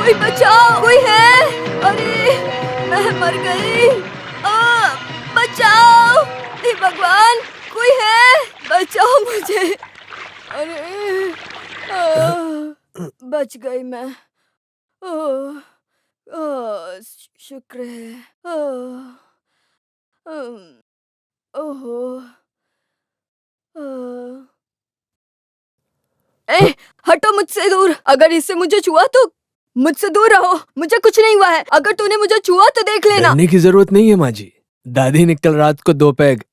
कोई बचाओ, कोई है? अरे मैं मर गई। बचाओ, हे भगवान, कोई है? बचाओ मुझे। अरे बच गई मैं। शुक्र है। ओहो। ए, हटो मुझसे दूर। अगर इससे मुझे छुआ तो मुझसे दूर रहो। मुझे कुछ नहीं हुआ है। अगर तूने मुझे छुआ तो देख लेना। डरने की जरूरत नहीं है माँ जी। दादी ने कल रात को 2 पैग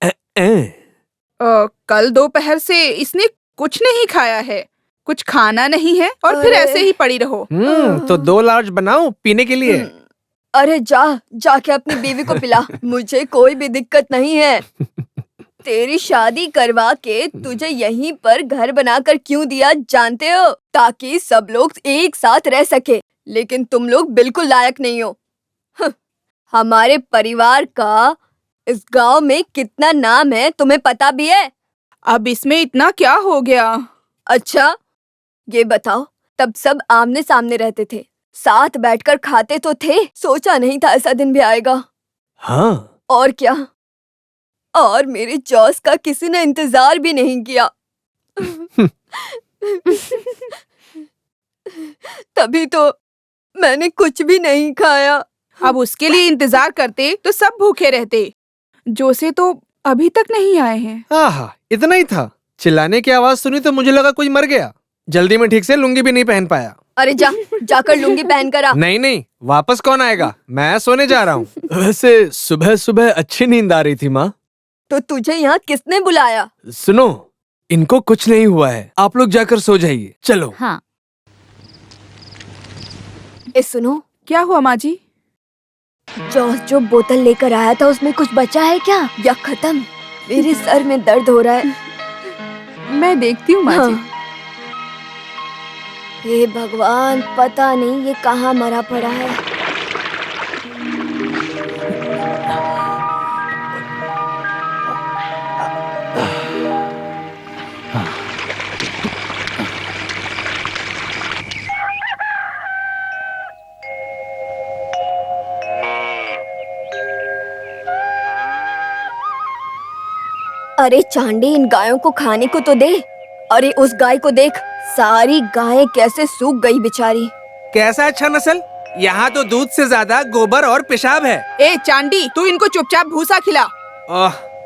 कल दोपहर से इसने कुछ नहीं खाया है, कुछ खाना नहीं है और फिर ऐसे ही पड़ी रहो। तो 2 लार्ज बनाओ पीने के लिए। अरे जाके अपनी बीवी को पिला। मुझे कोई भी दिक्कत नहीं है। तेरी शादी करवा के तुझे यहीं पर घर बनाकर क्यों दिया जानते हो? ताकि सब लोग एक साथ रह सके। लेकिन तुम लोग बिल्कुल लायक नहीं हो। हमारे परिवार का इस गांव में कितना नाम है तुम्हें पता भी है? अब इसमें इतना क्या हो गया? अच्छा ये बताओ, तब सब आमने सामने रहते थे, साथ बैठकर खाते तो थे। सोचा नहीं था ऐसा दिन भी आएगा। हाँ और क्या, और मेरे जॉस का किसी ने इंतजार भी नहीं किया। तभी तो मैंने कुछ भी नहीं खाया। अब उसके लिए इंतजार करते तो सब भूखे रहते। जोसे तो अभी तक नहीं आए हैं। आहा, इतना ही था। चिल्लाने की आवाज सुनी तो मुझे लगा कोई मर गया। जल्दी में ठीक से लुंगी भी नहीं पहन पाया। अरे जाकर लुंगी पहन कर आ। नहीं, वापस कौन आएगा? मैं सोने जा रहा हूँ। वैसे सुबह सुबह अच्छी नींद आ रही थी माँ। तो तुझे यहाँ किसने बुलाया? सुनो, इनको कुछ नहीं हुआ है, आप लोग जाकर सो जाइए। चलो। हाँ। सुनो, क्या हुआ माँ जी? जॉस जो बोतल लेकर आया था उसमें कुछ बचा है क्या या खत्म? मेरे सर में दर्द हो रहा है। मैं देखती हूँ माँ जी। हे भगवान, पता नहीं ये कहाँ मरा पड़ा है। अरे चांडी, इन गायों को खाने को तो दे। अरे उस गाय को देख, सारी गायें कैसे सूख गई बेचारी। कैसा अच्छा नस्ल? यहाँ तो दूध से ज्यादा गोबर और पेशाब है। ए चांडी, तू इनको चुपचाप भूसा खिला।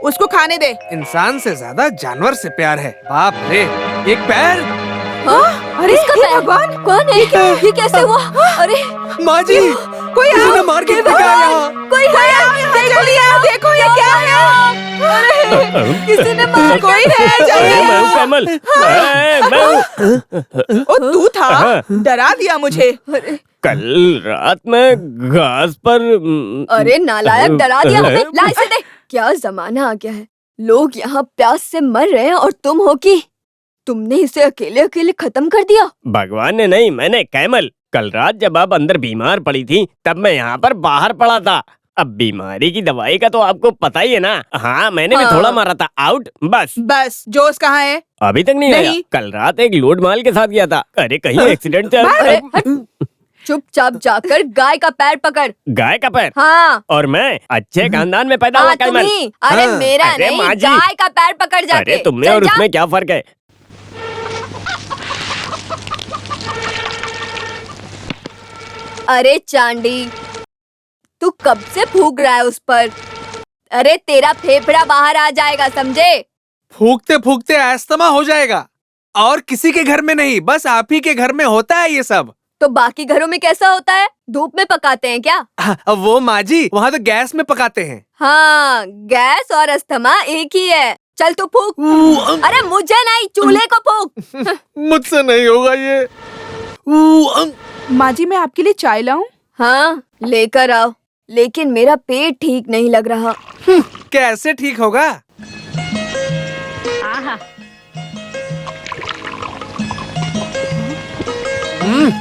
उसको खाने दे। इंसान से ज्यादा जानवर से प्यार है। बाप रे, एक पैर। अरे इसका पैर? भगवान, कौन है? ये कैसे हुआ? अरे माँ जी, कोई किसी ने आओ, मार के हे फेंका भगवान, यहाँ। कोई है? जल्दी आओ, देखो ये क्या है। अरे किसी ने मार कोई है, जल्दी मैं हूँ आओ। कमल। मैं हूँ। ओ तू था? डरा दिया मुझे। कल रात में घास पर अरे नालायक, डरा दिया हमें। ला इसे दे। क्या जमाना आ गया है, लोग यहाँ प्यास से मर रहे हैं और तुम हो कि तुमने इसे अकेले अकेले खत्म कर दिया। भगवान ने नहीं, मैंने। कैमल, कल रात जब आप अंदर बीमार पड़ी थी तब मैं यहाँ पर बाहर पड़ा था। अब बीमारी की दवाई का तो आपको पता ही है ना। हाँ, मैंने भी थोड़ा मारा था। आउट बस। जोश कहाँ है? अभी तक नहीं आया। कल रात एक लोड माल के साथ गया था। अरे कहीं एक्सीडेंट अरे चुपचाप जाकर गाय का पैर पकड़। गाय का पैर? हाँ। और मैं अच्छे खानदान में पैदा हुआ हाँ, कैमल। तुम्ही। अरे मेरा अरे नहीं, माँ जी। गाय का पैर पकड़ जाके। अरे तुमने चल और जा। उसमें क्या फर्क है? अरे चांडी, तू कब से फूक रहा है उस पर? अरे तेरा फेफड़ा बाहर आ जाएगा, समझे? फूकते फूकते अस्थमा हो जाएगा। और किसी के घर में नहीं, बस आप ही के घर में होता है ये सब। तो बाकी घरों में कैसा होता है? धूप में पकाते हैं क्या? वो माँ जी, वहाँ तो गैस में पकाते हैं। हाँ, गैस और अस्थमा एक ही है। चल तू फूक। अरे मुझे नहीं, चूल्हे को फूक। मुझसे नहीं होगा ये। माँ जी, मैं आपके लिए चाय लाऊं? हाँ, लेकर आओ। लेकिन मेरा पेट ठीक नहीं लग रहा। कैसे ठीक होगा?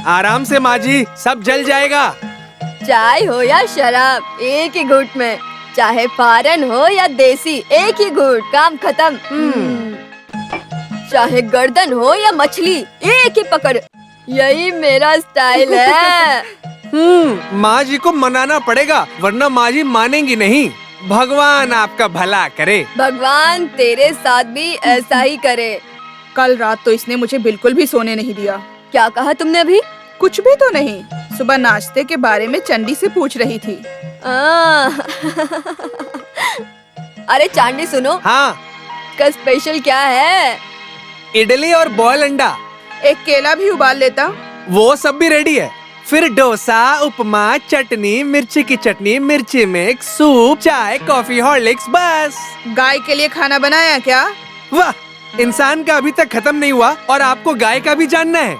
आराम से माँ जी, सब जल जाएगा। चाय हो या शराब, एक ही घूंट में। चाहे फारन हो या देसी, एक ही घूंट, काम खत्म। चाहे गर्दन हो या मछली, एक ही पकड़। यही मेरा स्टाइल है। माँ जी को मनाना पड़ेगा वरना माँ जी मानेंगी नहीं। भगवान आपका भला करे। भगवान तेरे साथ भी ऐसा ही करे। कल रात तो इसने मुझे बिल्कुल भी सोने नहीं दिया। क्या कहा तुमने अभी? कुछ भी तो नहीं। सुबह नाश्ते के बारे में चंडी से पूछ रही थी। अरे चांदी सुनो, हाँ, का स्पेशल क्या है? इडली और बॉयल अंडा। एक केला भी उबाल लेता। वो सब भी रेडी है। फिर डोसा, उपमा, चटनी, मिर्ची की चटनी, मिर्ची मिक्स, सूप, चाय, कॉफी, हॉर्लिक्स, बस। गाय के लिए खाना बनाया क्या? वाह, इंसान का अभी तक खत्म नहीं हुआ और आपको गाय का भी जानना है।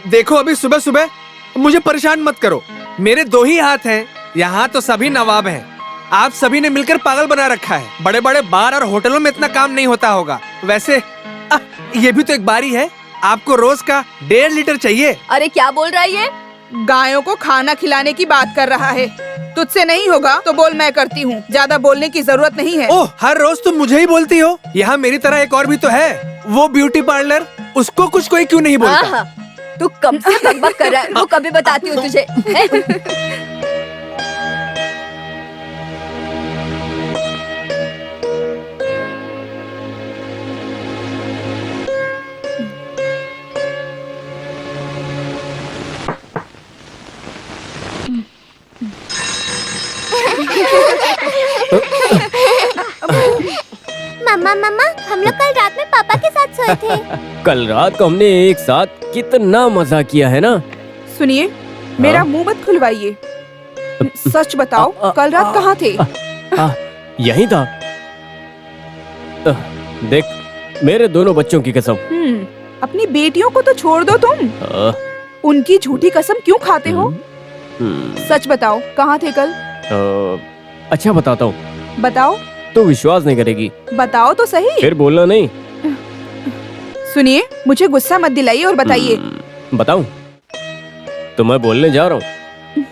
देखो अभी सुबह सुबह मुझे परेशान मत करो। मेरे 2 ही हाथ हैं। यहाँ तो सभी नवाब हैं। आप सभी ने मिलकर पागल बना रखा है। बड़े बड़े बार और होटलों में इतना काम नहीं होता होगा। वैसे ये भी तो एक बारी है। आपको रोज का 1.5 लीटर चाहिए। अरे क्या बोल रहा है ये? गायों को खाना खिलाने की बात कर रहा है। तुझसे नहीं होगा तो बोल, मैं करती हूँ। ज्यादा बोलने की जरूरत नहीं है। ओह, हर रोज तुम मुझे ही बोलती हो। यहाँ मेरी तरह एक और भी तो है, वो ब्यूटी पार्लर। उसको कुछ कोई क्यों नहीं बोलता? तू कब से बकबक कर रहा है? वो कभी बताती हूँ तुझे। मम्मा मम्मा, हम लोग कल रात में पापा के साथ सोए थे। कल रात को हमने एक साथ कितना मजा किया है ना। सुनिए, मेरा मुंह मत खुलवाइए। सच बताओ, कल रात कहाँ थे? यही था। देख, मेरे दोनों बच्चों की कसम। अपनी बेटियों को तो छोड़ दो तुम। उनकी झूठी कसम क्यों खाते हो? सच बताओ, कहाँ थे कल? अच्छा बताता हूँ। बताओ। तो विश्वास नहीं करेगी। बताओ तो सही। फिर बोलना नहीं। सुनिए, मुझे गुस्सा मत दिलाइए और बताइए। बताऊं? तो मैं बोलने जा रहा हूँ।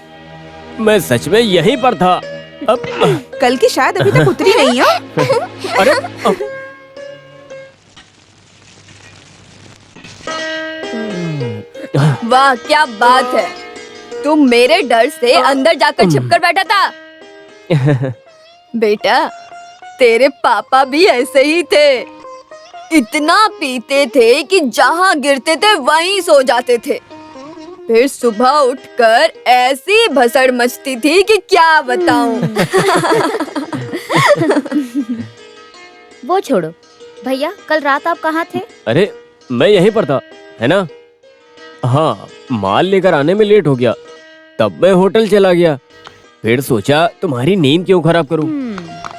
मैं सच में यहीं पर था। अब कल की शायद अभी तक उतरी नहीं है। अरे वाह, क्या बात है। तुम मेरे डर से अंदर जाकर छिपकर बैठा था। बेटा, तेरे पापा भी ऐसे ही थे। इतना पीते थे कि जहाँ गिरते थे वहीं सो जाते थे। फिर सुबह उठकर ऐसी भसड़ मचती थी कि क्या बताऊं। वो छोड़ो भैया, कल रात आप कहाँ थे? अरे मैं यहीं पर था, है ना? हाँ, माल लेकर आने में लेट हो गया, तब मैं होटल चला गया। फिर सोचा तुम्हारी नींद क्यों खराब करूं।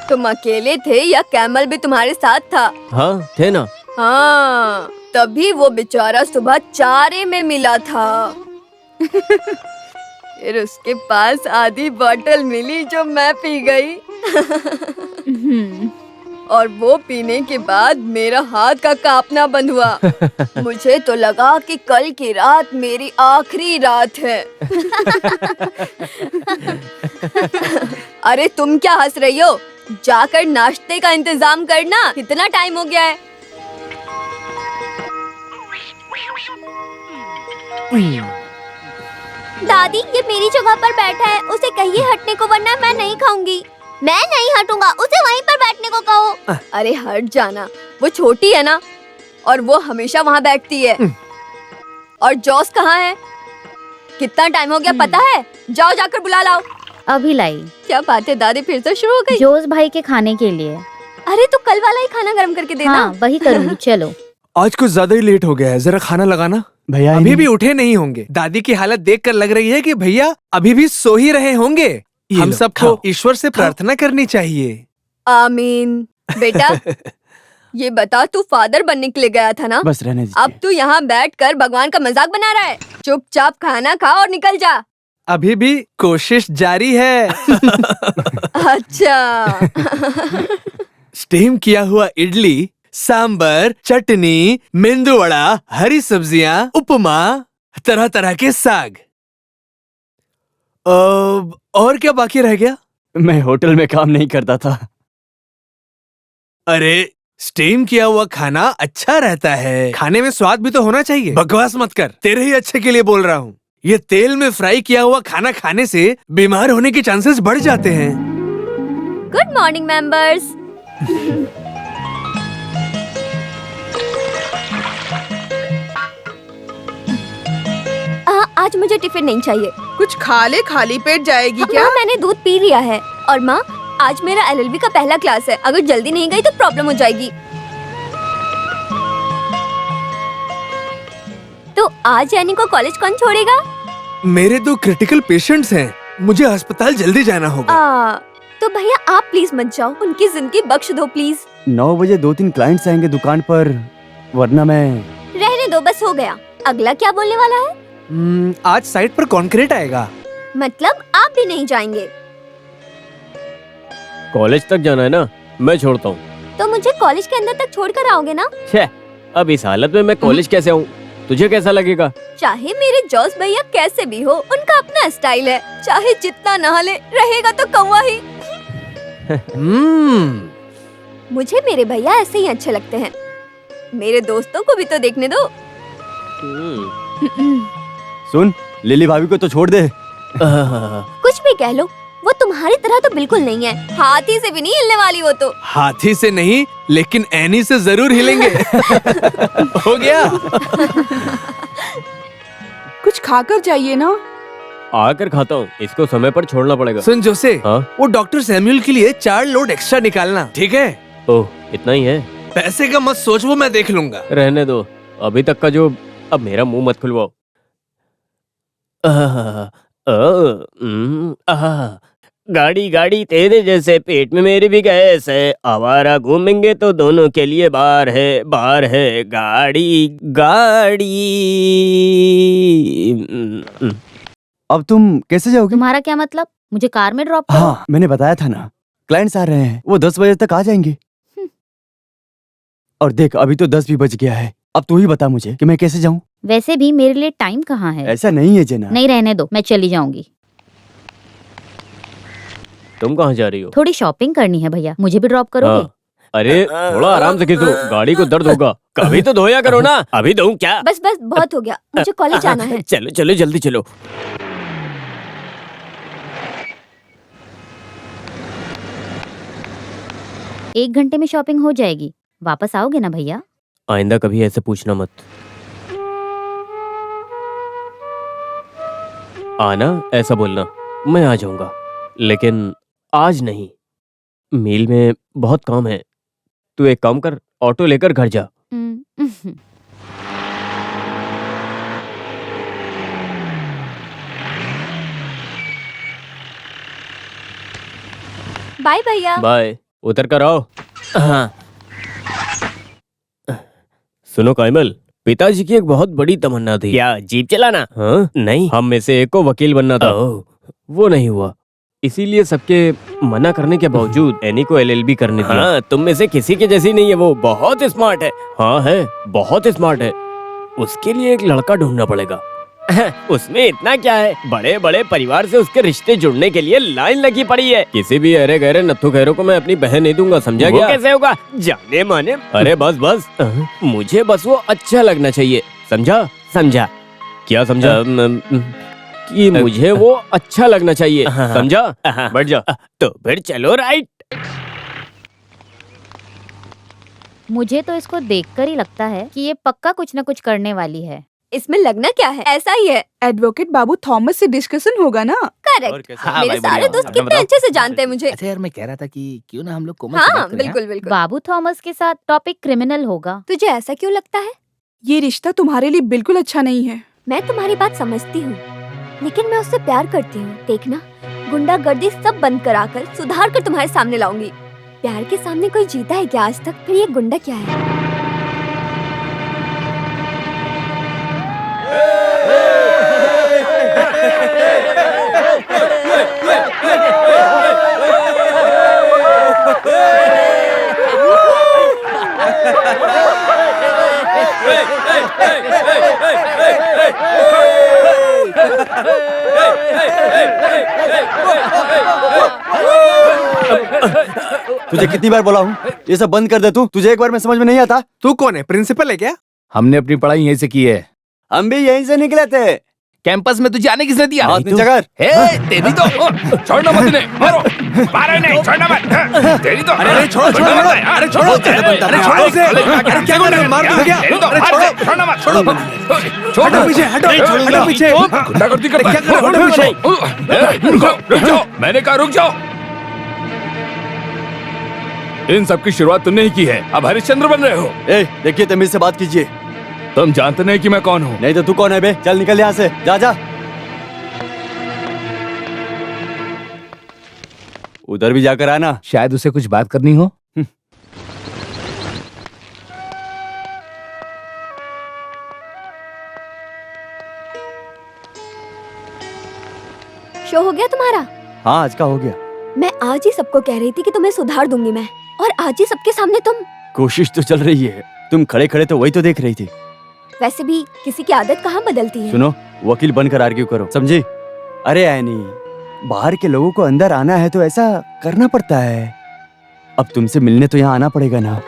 तुम अकेले थे या कैमल भी तुम्हारे साथ था? हाँ, थे ना। हाँ, तभी वो बेचारा सुबह चारे में मिला था। फिर उसके पास आधी बोतल मिली जो मैं पी गई। और वो पीने के बाद मेरा हाथ का कांपना बंद हुआ। मुझे तो लगा कि कल की रात मेरी आखिरी रात है। अरे तुम क्या हंस रही हो? जाकर नाश्ते का इंतजाम करना, कितना टाइम हो गया है। दादी, ये मेरी जगह पर बैठा है, उसे कहिए हटने को, वरना मैं नहीं खाऊंगी। मैं नहीं हटूंगा, उसे वहीं पर बैठने को कहो। अरे हट जाना, वो छोटी है ना, और वो हमेशा वहाँ बैठती है। और जॉस कहाँ है? कितना टाइम हो गया पता है? जाओ जाकर बुला लाओ। अभी लाई। क्या बात है दादी, फिर से शुरू हो गई? जोस भाई के खाने के लिए। अरे तो कल वाला ही खाना गर्म करके देना। हाँ, वही करूंगी। चलो। आज कुछ ज्यादा ही लेट हो गया है, जरा खाना लगाना। भैया अभी भी उठे नहीं होंगे। दादी की हालत देखकर लग रही है कि भैया अभी भी सो ही रहे होंगे। हम सबको ईश्वर से प्रार्थना करनी चाहिए। आमीन। बेटा, ये बता, तू फादर बनने के लिए गया था ना? बस रहने दीजिए। अब तू यहाँ बैठकर भगवान का मजाक बना रहा है। चुपचाप खाना खा और निकल जा। अभी भी कोशिश जारी है। अच्छा। स्टीम किया हुआ इडली, सांबर, चटनी, मेंदू वड़ा, हरी सब्जियां, उपमा, तरह तरह के साग। और क्या बाकी रह गया? मैं होटल में काम नहीं करता था। अरे स्टीम किया हुआ खाना अच्छा रहता है, खाने में स्वाद भी तो होना चाहिए। बकवास मत कर, तेरे ही अच्छे के लिए बोल रहा हूँ। ये तेल में फ्राई किया हुआ खाना खाने से बीमार होने के चांसेस बढ़ जाते हैं। Good morning members. आज मुझे टिफिन नहीं चाहिए। कुछ खा ले, खाली पेट जाएगी क्या? माँ, मैंने दूध पी लिया है। और माँ, आज मेरा एलएलबी का पहला क्लास है। अगर जल्दी नहीं गई तो प्रॉब्लम हो जाएगी। तो आज यानी को कॉलेज कौन छोड़ेगा? मेरे 2 क्रिटिकल पेशेंट्स हैं, मुझे अस्पताल जल्दी जाना होगा। तो भैया आप प्लीज मत जाओ, उनकी जिंदगी बख्श दो प्लीज। 9 बजे 2-3 क्लाइंट्स आएंगे दुकान पर, वरना मैं। रहने दो, बस हो गया। अगला क्या बोलने वाला है? आज साइट पर कॉन्क्रीट आएगा। मतलब आप भी नहीं जाएंगे? कॉलेज तक जाना है ना, मैं छोड़ता हूँ। तो मुझे कॉलेज के अंदर तक छोड़कर आओगे ना? छे, अब इस हालत में मैं कॉलेज कैसे आऊँ? तुझे कैसा लगेगा? चाहे मेरे जॉस भैया कैसे भी हो, उनका अपना स्टाइल है। चाहे जितना नहा ले, रहेगा तो कौवा ही। मुझे मेरे भैया ऐसे ही अच्छे लगते हैं। मेरे दोस्तों को भी तो देखने दो। सुन, लिली भाभी को तो छोड़ दे। कुछ भी कह लो, वो तुम्हारी तरह तो बिल्कुल नहीं है। हाथी से भी नहीं हिलने वाली वो तो। हाथी से नहीं, लेकिन एनी से जरूर हिलेंगे। हो गया। कुछ खाकर जाइए ना। आकर खाता हूँ, इसको समय पर छोड़ना पड़ेगा। सुन जोसे, हाँ? वो डॉक्टर सैमुअल के लिए 4 लोड एक्स्ट्रा निकालना, ठीक है? ओह, इतना ही है? पैसे का मत सोच, वो मैं देख लूंगा। रहने दो, अभी तक का जो। अब मेरा मुंह मत खुलवाओ। गाड़ी गाड़ी तेरे जैसे पेट में मेरी भी गैस है। आवारा घूमेंगे तो दोनों के लिए बार है गाड़ी गाड़ी। अब तुम कैसे जाओगे? तुम्हारा क्या मतलब? मुझे कार में ड्रॉप करो। हाँ, मैंने बताया था ना, क्लाइंट्स आ रहे हैं, वो 10 बजे तक आ जाएंगे। और देख, अभी तो 10 भी बज गया है। अब तू ही बता मुझे कि मैं कैसे जाऊँ? वैसे भी मेरे लिए टाइम कहाँ है? ऐसा नहीं है जना। नहीं, रहने दो, मैं चली जाऊंगी। तुम कहाँ जा रही हो? थोड़ी शॉपिंग करनी है भैया, मुझे भी ड्रॉप करोगे? हाँ। अरे थोड़ा आराम से खींचो, गाड़ी को दर्द होगा। कभी तो धोया करो ना। अभी धोऊं क्या? बस बस बहुत हो गया, मुझे कॉलेज जाना है। चलो चलो जल्दी चलो। एक घंटे में शॉपिंग हो जाएगी, वापस आओगे ना भैया? आइंदा कभी ऐसे पूछना मत। आना ऐसा बोलना, मैं आ जाऊंगा, लेकिन आज नहीं। मील में बहुत काम है। तू एक काम कर, ऑटो लेकर घर जा। बाय भैया। बाय, उतर कर आओ। हाँ। सुनो कायमल, पिताजी की एक बहुत बड़ी तमन्ना थी। क्या जीप चलाना? हाँ? नहीं, हम में से एक को वकील बनना था। वो नहीं हुआ, इसीलिए सबके मना करने के बावजूद एनी को एलएलबी करने दिया। हाँ, तुम में से किसी के जैसी नहीं है, वो बहुत स्मार्ट है। हाँ है, बहुत स्मार्ट है। उसके लिए एक लड़का ढूंढना पड़ेगा। उसमें इतना क्या है, बड़े बड़े परिवार से उसके रिश्ते जुड़ने के लिए लाइन लगी पड़ी है। किसी भी अरे गहरे नत्थु खैरों को मैं अपनी बहन नहीं दूंगा, समझा गया? कैसे होगा? जाने माने। अरे बस बस, मुझे बस वो अच्छा लगना चाहिए, समझा? समझा? क्या समझा? कि मुझे वो अच्छा लगना चाहिए, समझा? बैठ जा। तो फिर चलो राइट। मुझे तो इसको देखकर ही लगता है कि ये पक्का कुछ न कुछ करने वाली है। इसमें लगना क्या है, ऐसा ही है। एडवोकेट बाबू थॉमस से डिस्कशन होगा ना? करेक्ट। हाँ, मेरे भाई, सारे बढ़िया। दोस्त अपना कितने बताओ। अच्छे से जानते हैं मुझे। अच्छा यार, मैं कह रहा था कि क्यों ना हम लोग कोमल से हाँ बात करें, बिल्कुल बिल्कुल। बाबू थॉमस के साथ टॉपिक क्रिमिनल होगा। तुझे ऐसा क्यों लगता है? ये रिश्ता तुम्हारे लिए बिल्कुल अच्छा नहीं है। मैं तुम्हारी बात समझती हूँ, लेकिन मैं उससे प्यार करती हूँ। देखना, गुंडागर्दी सब बंद कराकर सुधार कर तुम्हारे सामने लाऊंगी। प्यार के सामने कोई जीता है क्या आज तक? फिर ये गुंडा क्या है? तुझे कितनी बार बोला हूँ ये सब बंद कर दे तू, तुझे एक बार में समझ में नहीं आता? तू कौन है, प्रिंसिपल है क्या? हमने अपनी पढ़ाई यहीं से की है। हम भी यहीं से निकले थे। कैंपस में तुझे आने किसने दिया? हाथ नीचे कर। तेरी तो छोड़ना मत इन्हें, मारो, मारो इन्हें, छोड़ना मत। तेरी तो अरे छोड़ो छोड़ो, अरे छोड़ो, अरे छोड़ो उसे, अरे क्या कर रहे हो, मार दो क्या? अरे छोड़ो, छोड़ना मत, छोड़ो, हटो पीछे, हटो पीछे। गुंडागर्दी करता है। क्या कर रहे हो, हटो पीछे। रुक जाओ, मैंने कहा रुक जाओ। इन सब की शुरुआत तुमने ही की है, अब हरिश्चंद्र बन रहे हो। देखिए तमीज से बात कीजिए। तुम जानते नहीं कि मैं कौन हूँ? नहीं तो तू कौन है बे? चल निकल यहाँ से, जा जा। उधर भी जाकर आना। शायद उसे कुछ बात करनी हो। शो हो गया तुम्हारा? हाँ आज का हो गया। मैं आज ही सबको कह रही थी कि तुम्हें सुधार दूंगी मैं, और आज ही सबके सामने तुम। कोशिश तो चल रही है। तुम खड़े खड़े तो वही तो देख रही थी। वैसे भी किसी की आदत कहाँ बदलती है। सुनो, वकील बनकर आर्ग्यू करो, समझी? अरे ऐनी, बाहर के लोगों को अंदर आना है तो ऐसा करना पड़ता है। अब तुमसे मिलने तो यहाँ आना पड़ेगा ना।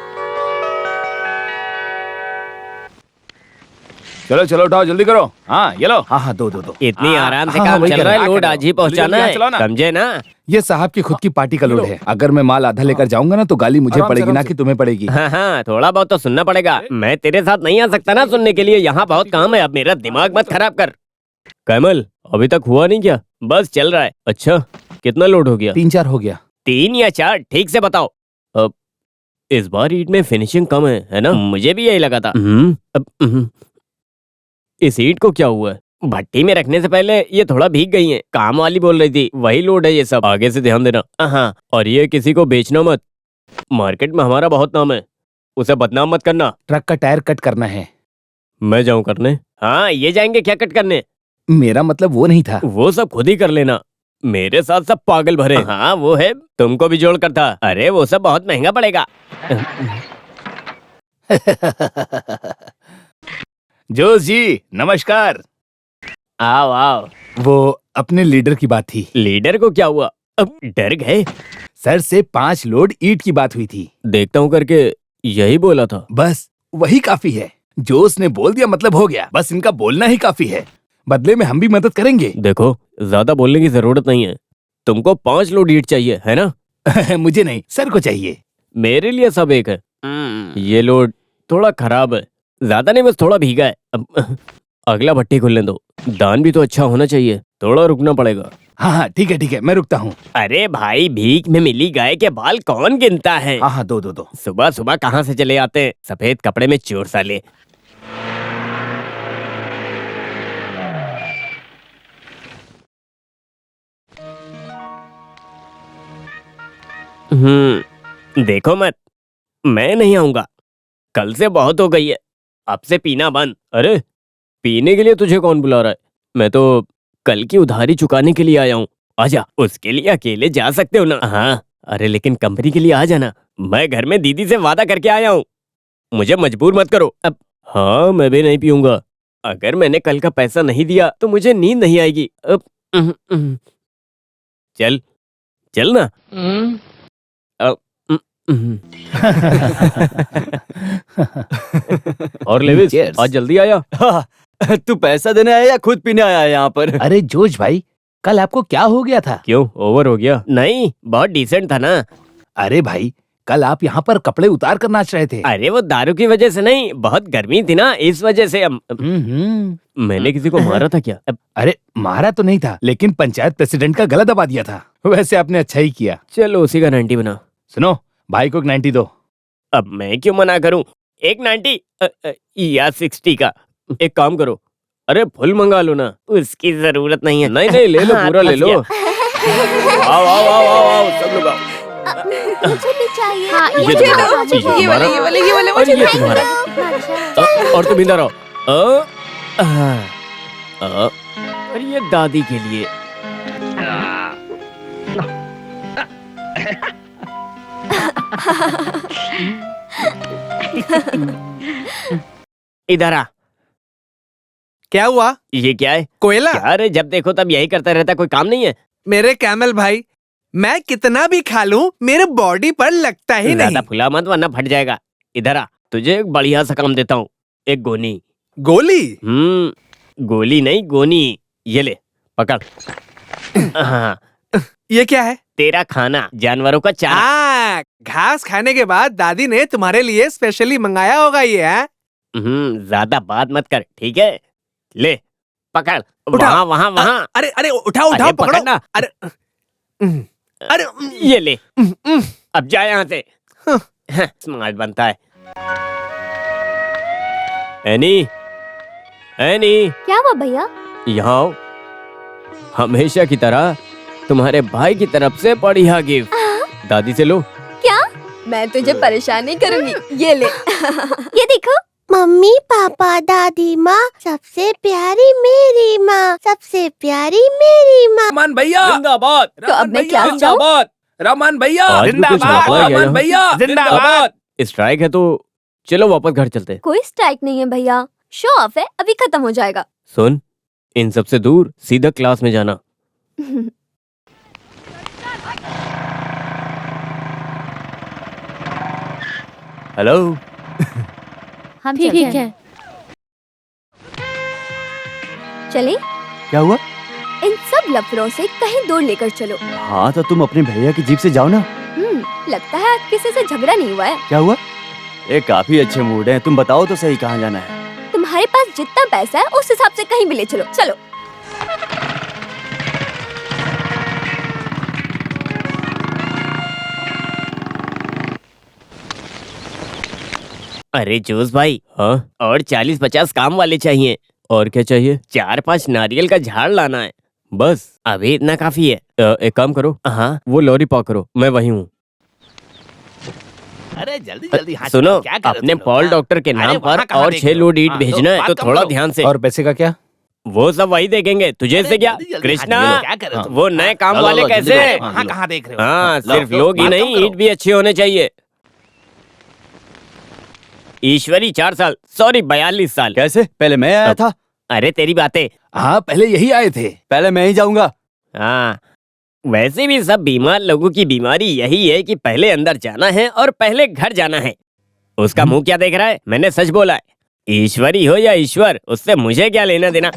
चलो चलो उठाओ, जल्दी करो। हाँ ये लो। हाँ दो। इतनी आराम से हाँ, काम वही चल कर रहा रहा है, है। लोड आज ही पहुंचाना जल्दी चलाओ है, ना। समझे ना? ये साहब की खुद की पार्टी का लोड है। अगर मैं माल आधा लेकर जाऊंगा ना तो गाली मुझे पड़ेगी ना कि तुम्हें पड़ेगी। हाँ, थोड़ा बहुत तो सुनना पड़ेगा। मैं तेरे साथ नहीं आ सकता ना सुनने के लिए, यहाँ बहुत काम है। अब मेरा दिमाग मत खराब कर। कैमल, अभी तक हुआ नहीं क्या? बस चल रहा है। अच्छा, कितना लोड हो गया? 3-4 हो गया। 3 या 4, ठीक से बताओ। अब इस बार ईंट में फिनिशिंग कम है ना? मुझे भी यही लगा था। इस ईंट को क्या हुआ है? भट्टी में रखने से पहले ये थोड़ा भीग गई हैं। काम वाली बोल रही थी, वही लोड है ये सब। आगे से ध्यान देना। हाँ, और ये किसी को बेचना मत। मार्केट में हमारा बहुत नाम है, उसे बदनाम मत करना। ट्रक का टायर कट करना है। मैं जाऊं करने? हाँ, ये जाएंगे क्या कट करने? मेरा मतलब वो नहीं था। वो सब खुद ही कर लेना, मेरे साथ सब पागल भरे। हाँ वो है, तुमको भी जोड़ कर था। अरे वो सब बहुत महंगा पड़ेगा। जोश जी नमस्कार। आओ आओ। वो अपने लीडर की बात थी। लीडर को क्या हुआ? अब डर गए? सर से 5 लोड ईंट की बात हुई थी। देखता हूँ करके यही बोला था। बस वही काफी है। जोश ने बोल दिया मतलब हो गया। बस इनका बोलना ही काफी है। बदले में हम भी मदद करेंगे। देखो, ज्यादा बोलने की जरूरत नहीं है। तुमको 5 लोड ईंट चाहिए है ना? मुझे नहीं, सर को चाहिए। मेरे लिए सब एक है। ये लोड थोड़ा खराब है, ज्यादा नहीं, बस थोड़ा भीगा है। अगला भट्टी खुलने दो। दान भी तो अच्छा होना चाहिए, थोड़ा रुकना पड़ेगा। हाँ ठीक है, मैं रुकता हूँ। अरे भाई, भीख में मिली गाय के बाल कौन गिनता है? हाँ दो। सुबह सुबह कहाँ से चले आते हैं सफेद कपड़े में चोर साले। देखो मत, मैं नहीं आऊंगा। कल से बहुत हो गई है, अब से पीना बंद। अरे पीने के लिए तुझे कौन बुला रहा है? मैं तो कल की उधारी चुकाने के लिए आया हूँ। आजा, उसके लिए अकेले जा सकते हो ना? हाँ, अरे लेकिन कंपनी के लिए आ जाना। मैं घर में दीदी से वादा करके आया हूँ, मुझे मजबूर मत करो। अब हाँ, मैं भी नहीं पीऊंगा। अगर मैंने कल का पैसा नहीं दिया तो मुझे नींद नहीं आएगी। अब चल चल ना। और लेविस, Cheers. आज जल्दी आया। तू पैसा देने आया या खुद पीने आया है यहाँ पर? अरे जोश भाई, कल आपको क्या हो गया था? क्यों, ओवर हो गया? नहीं, बहुत डिसेंट था ना। अरे भाई, कल आप यहाँ पर कपड़े उतार कर नाच रहे थे। अरे वो दारू की वजह से नहीं, बहुत गर्मी थी ना, इस वजह से। मैंने किसी को मारा था क्या? अरे मारा तो नहीं था, लेकिन पंचायत प्रेसिडेंट का गला दबा दिया था। वैसे आपने अच्छा ही किया। चलो उसी का 90 बना। सुनो, भाई को एक 90 दो। अब मैं क्यों मना करूं? एक 90 या 60 का। एक काम करो, अरे फुल मंगा लो ना। उसकी जरूरत नहीं है। नहीं ले लो, पूरा ले लो। आओ आओ आओ आओ आओ, सब लोग आओ। मुझे भी चाहिए। हाँ, ये मुझे तुम्हारा, दो, ये ये वाले, तुम्हारा, ये वाले, ये वाले और मुझे ये दो। तुम्हारा। अच्छा। और तुम इधर आओ। और ये दादी के लिए। इधर आ। क्या हुआ? ये क्या है? कोयला? क्या रे, जब देखो तब यही करता रहता, कोई काम नहीं है? मेरे कैमल भाई, मैं कितना भी खा लूं मेरे बॉडी पर लगता ही ज्यादा नहीं। फुला मत वरना फट जाएगा। इधर आ, तुझे एक बढ़िया सा काम देता हूँ, एक गोनी। गोली? गोली नहीं गोनी, ये ले पकड़। हाँ, ये क्या है? तेरा खाना, जानवरों का चारा। घास खाने के बाद दादी ने तुम्हारे लिए स्पेशली मंगाया होगा ये, है? ज्यादा बात मत कर, ठीक है? ले पकड़, उठा। वहाँ वहाँ। अरे अरे उठाओ अरे उठाओ, पकड़ो। पकड़ना। अरे अरे ये ले, अब जा यहाँ से। स्मार्ट बनता है। एनी, एनी, क्या हुआ भैया? यहाँ आओ। हमेशा की तरह तुम्हारे भाई की तरफ से बढ़िया गिफ्ट। दादी से लो। क्या? मैं तुझे परेशान नहीं करूंगी, ये ले। ये देखो। मम्मी पापा दादी माँ, सबसे प्यारी मेरी माँ, सबसे प्यारी मेरी माँ। रमान भैया जिंदाबाद। तो अब मैं क्या जाऊँ? जिंदाबाद। रमान भैया आज भी कुछ जिंदाबाद। घपला गया रमान यहाँ। भैया जिंदाबाद। स्ट्राइक है तो चलो वापस घर चलते हैं। कोई स्ट्राइक नहीं है भैया, शो ऑफ है, अभी खत्म हो जाएगा। सुन, इन सबसे दूर सीधा क्लास में जाना। हेलो। हम ठीक चलते है। हैं। चले, क्या हुआ? इन सब लफड़ों से कहीं दूर लेकर चलो। हाँ तो तुम अपने भैया की जीप से जाओ ना। लगता है किसी से झगड़ा नहीं हुआ है। क्या हुआ? ये काफी अच्छे मूड है, तुम बताओ तो सही कहाँ जाना है। तुम्हारे पास जितना पैसा है उस हिसाब से कहीं भी ले चलो। चलो। अरे जोश भाई, हाँ? और 40-50 काम वाले चाहिए। और क्या चाहिए? 4-5 नारियल का झाड़ लाना है, बस अभी इतना काफी है। एक काम करो, हाँ वो लॉरी पार करो, मैं वही हूँ। अरे जल्दी जल्दी हाथ सुनो, चलाओ, क्या कर रहे हो अपने तुम लोग? पॉल हाँ? डॉक्टर के नाम अरे वहाँ पर कहाँ और देख 6 रहे हो? लोड ईंट हाँ, भेजना है, बात तो कम थोड़ा करो। ध्यान से। और पैसे का क्या? वो सब वही देखेंगे, तुझे से क्या? जल्दी जल्दी कृष्णा, हाथ चलाओ, क्या कर रहे हो तुम? वो नए काम लो, वाले लो, जल्दी कैसे लो। हैं? हाँ कहाँ देख रहे हो? हाँ, लो, सिर्फ लो, लोग ही बात कम नहीं, करो। ईंट भी अच्छे होने चाहिए। ईश्वरी 4 साल, सॉरी 42 साल। कैसे? पहले मैं आया था। अरे तेरी बातें। हाँ पहले यही आए थे। पहले मैं ही जाऊंगा। हाँ, वैसे भी सब बीमार लोगों की बीमारी यही है कि पहले अंदर जाना है और पहले घर जाना है। उसका मुंह क्या देख रहा है? मैंने सच बोला है। ईश्वरी हो या ईश्वर, उससे मुझे क्या लेना देना।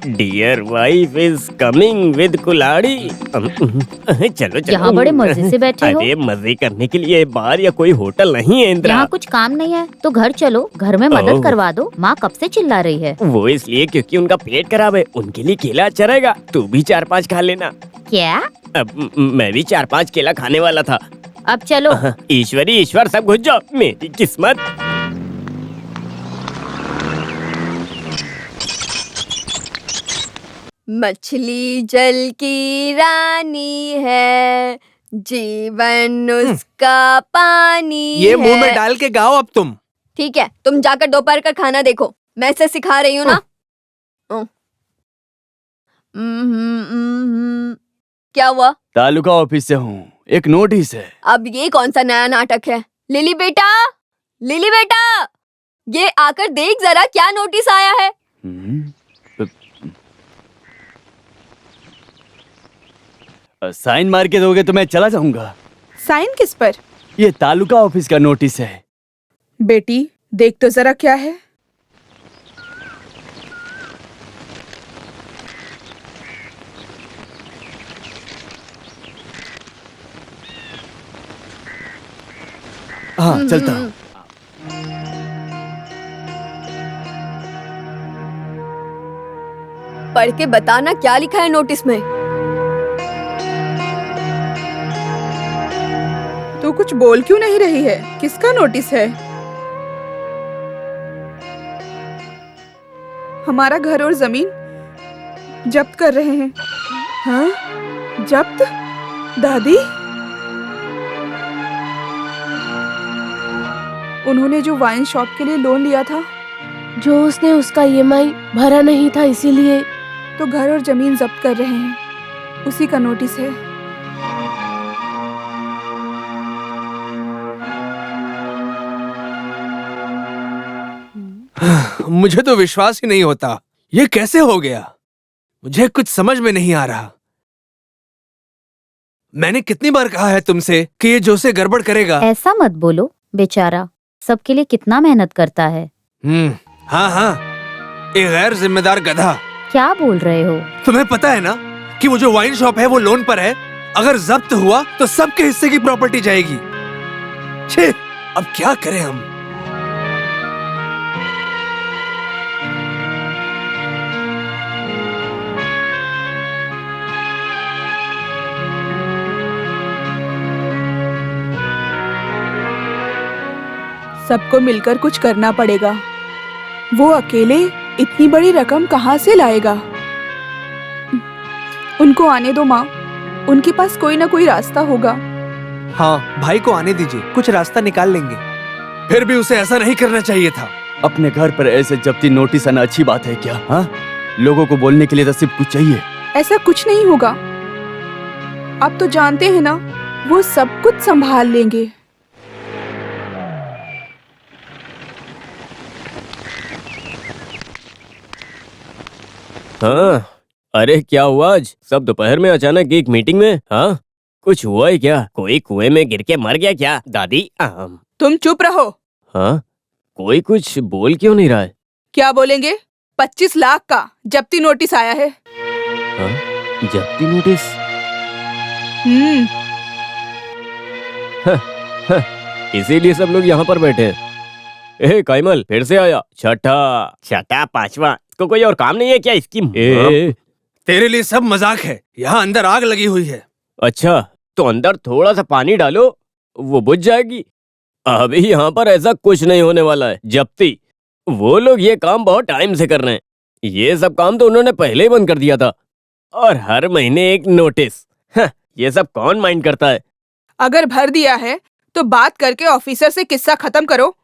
Dear wife is coming with कुल्हाड़ी। चलो चलो। यहाँ बड़े मजे से बैठे हो। अरे मजे करने के लिए बार या कोई होटल नहीं है इंदिरा। यहाँ कुछ काम नहीं है तो घर चलो, घर में मदद ओह। करवा दो। माँ कब से चिल्ला रही है। वो इसलिए क्योंकि उनका पेट खराब है, उनके लिए केला अच्छा रहेगा। तू भी 4-5 खा लेना। क्या? अब मैं भी 4-5 केला खाने वाला था। अब चलो। ईश्वरी ईश्वर सब घुस जाओ, मेरी किस्मत। मछली जल की रानी है, जीवन उसका पानी ये मुंह में है। डाल के गाओ अब तुम। ठीक है, तुम जाकर दोपहर का खाना देखो, मैं इसे सिखा रही हूँ ना। क्या हुआ? तालुका ऑफिस से हूँ, एक नोटिस है। अब ये कौन सा नया नाटक है? लिली बेटा, लिली बेटा, ये आकर देख जरा क्या नोटिस आया है। साइन मार के दोगे तो मैं चला जाऊंगा। साइन किस पर? ये तालुका ऑफिस का नोटिस है। बेटी देख तो जरा क्या है। हाँ चलता हूँ। पढ़ के बताना क्या लिखा है नोटिस में। तू कुछ बोल क्यों नहीं रही है? किसका नोटिस है? हमारा घर और जमीन जब्त कर रहे हैं। हाँ? जब्त? दादी? उन्होंने जो वाइन शॉप के लिए लोन लिया था, जो उसने उसका ईएमआई भरा नहीं था, इसीलिए तो घर और जमीन जब्त कर रहे हैं। उसी का नोटिस है। मुझे तो विश्वास ही नहीं होता, ये कैसे हो गया? मुझे कुछ समझ में नहीं आ रहा। मैंने कितनी बार कहा है तुमसे कि ये जोसे गड़बड़ करेगा। ऐसा मत बोलो, बेचारा सबके लिए कितना मेहनत करता है। हाँ हाँ, एक गैर जिम्मेदार गधा। क्या बोल रहे हो? तुम्हें पता है ना कि वो जो वाइन शॉप है वो लोन पर है। अगर जब्त हुआ तो सबके हिस्से की प्रॉपर्टी जाएगी। छे, अब क्या करें हम। सबको मिलकर कुछ करना पड़ेगा। वो अकेले इतनी बड़ी रकम कहाँ से लाएगा? उनको आने दो माँ, उनके पास कोई ना कोई रास्ता होगा। हाँ, भाई को आने दीजिए, कुछ रास्ता निकाल लेंगे। फिर भी उसे ऐसा नहीं करना चाहिए था। अपने घर पर ऐसे जब्ती नोटिस आना अच्छी बात है क्या? हाँ, लोगों को बोलने के लिए तो सिर्फ कुछ चाहिए। ऐसा कुछ नहीं होगा। आप तो जानते हैं ना, वो सब कुछ संभाल लेंगे। हाँ, अरे क्या हुआ आज? सब दोपहर में अचानक एक मीटिंग में? हाँ, कुछ हुआ है क्या? कोई कुएं में गिर के मर गया क्या? दादी तुम चुप रहो। हाँ, कोई कुछ बोल क्यों नहीं रहा है? क्या बोलेंगे? 25 लाख का जब्ती नोटिस आया है। हाँ, जब्ती नोटिस? इसीलिए सब लोग यहाँ पर बैठे हैं। ए काइमल फिर से आया। छठा पांचवा, इसको कोई और काम नहीं है क्या इसकी? तेरे लिए सब मजाक है। यहाँ अंदर आग लगी हुई है। अच्छा, तो अंदर थोड़ा सा पानी डालो, वो बुझ जाएगी। अभी यहाँ पर ऐसा कुछ नहीं होने वाला है। जब्ती, वो लोग ये काम बहुत टाइम से कर रहे हैं। ये सब काम तो उन्होंने पहले ही बंद कर दिया था। और हर महीने एक नोटिस। ये सब कौन माइंड करता है? अगर भर दिया है तो बात करके ऑफिसर से किस्सा खत्म करो।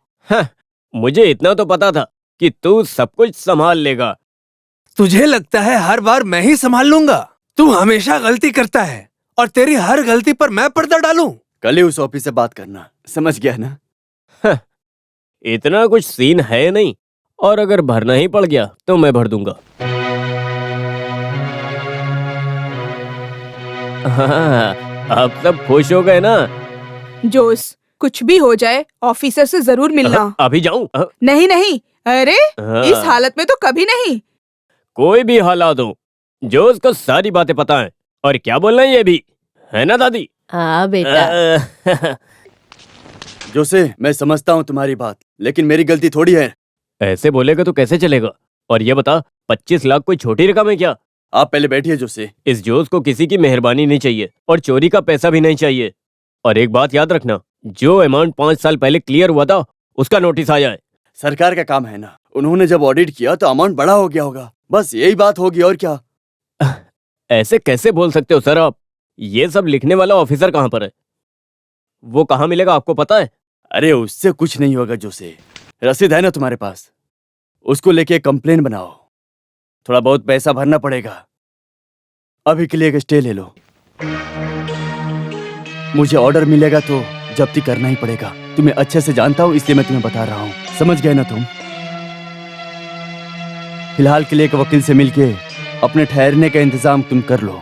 मुझे इतना तो पता था कि तू सब कुछ संभाल लेगा। तुझे लगता है हर बार मैं ही संभाल लूंगा? तू हमेशा गलती करता है और तेरी हर गलती पर मैं पर्दा डालूं। कल ही उस ऑफिस से बात करना, समझ गया ना? इतना कुछ सीन है नहीं, और अगर भरना ही पड़ गया तो मैं भर दूंगा। हाँ, अब सब खुश हो गए ना? जोस, कुछ भी हो जाए ऑफिसर से जरूर मिलना। अभी जाऊं? नहीं नहीं, अरे इस हालत में तो कभी नहीं। कोई भी हालात हो, जो उसको सारी बातें पता है। और क्या बोलना है ये भी, है ना दादी? हाँ बेटा। जोसे, मैं समझता हूँ तुम्हारी बात, लेकिन मेरी गलती थोड़ी है। ऐसे बोलेगा तो कैसे चलेगा? और ये बता, 25 लाख कोई छोटी रकम है क्या? आप पहले बैठिए जोसे। इस जोश को किसी की मेहरबानी नहीं चाहिए और चोरी का पैसा भी नहीं चाहिए। और एक बात याद रखना, जो अमाउंट 5 साल पहले क्लियर हुआ था उसका नोटिस आया है। सरकार का काम है ना, उन्होंने जब ऑडिट किया तो अमाउंट बड़ा हो गया होगा, बस यही बात होगी और क्या। ऐसे कैसे बोल सकते हो सर आप? ये सब लिखने वाला ऑफिसर कहाँ पर है? वो कहाँ मिलेगा आपको पता है? अरे उससे कुछ नहीं होगा जोसे, रसीद है ना तुम्हारे पास, उसको लेके कंप्लेन बनाओ। थोड़ा बहुत पैसा भरना पड़ेगा। अभी के लिए एक स्टे ले लो। मुझे ऑर्डर मिलेगा तो जब्ती करना ही पड़ेगा। तुम्हें अच्छे से जानता हूँ इसलिए मैं तुम्हें बता रहा हूँ, समझ गए ना तुम? फिलहाल के लिए एक वकील से मिलके अपने ठहरने का इंतजाम तुम कर लो।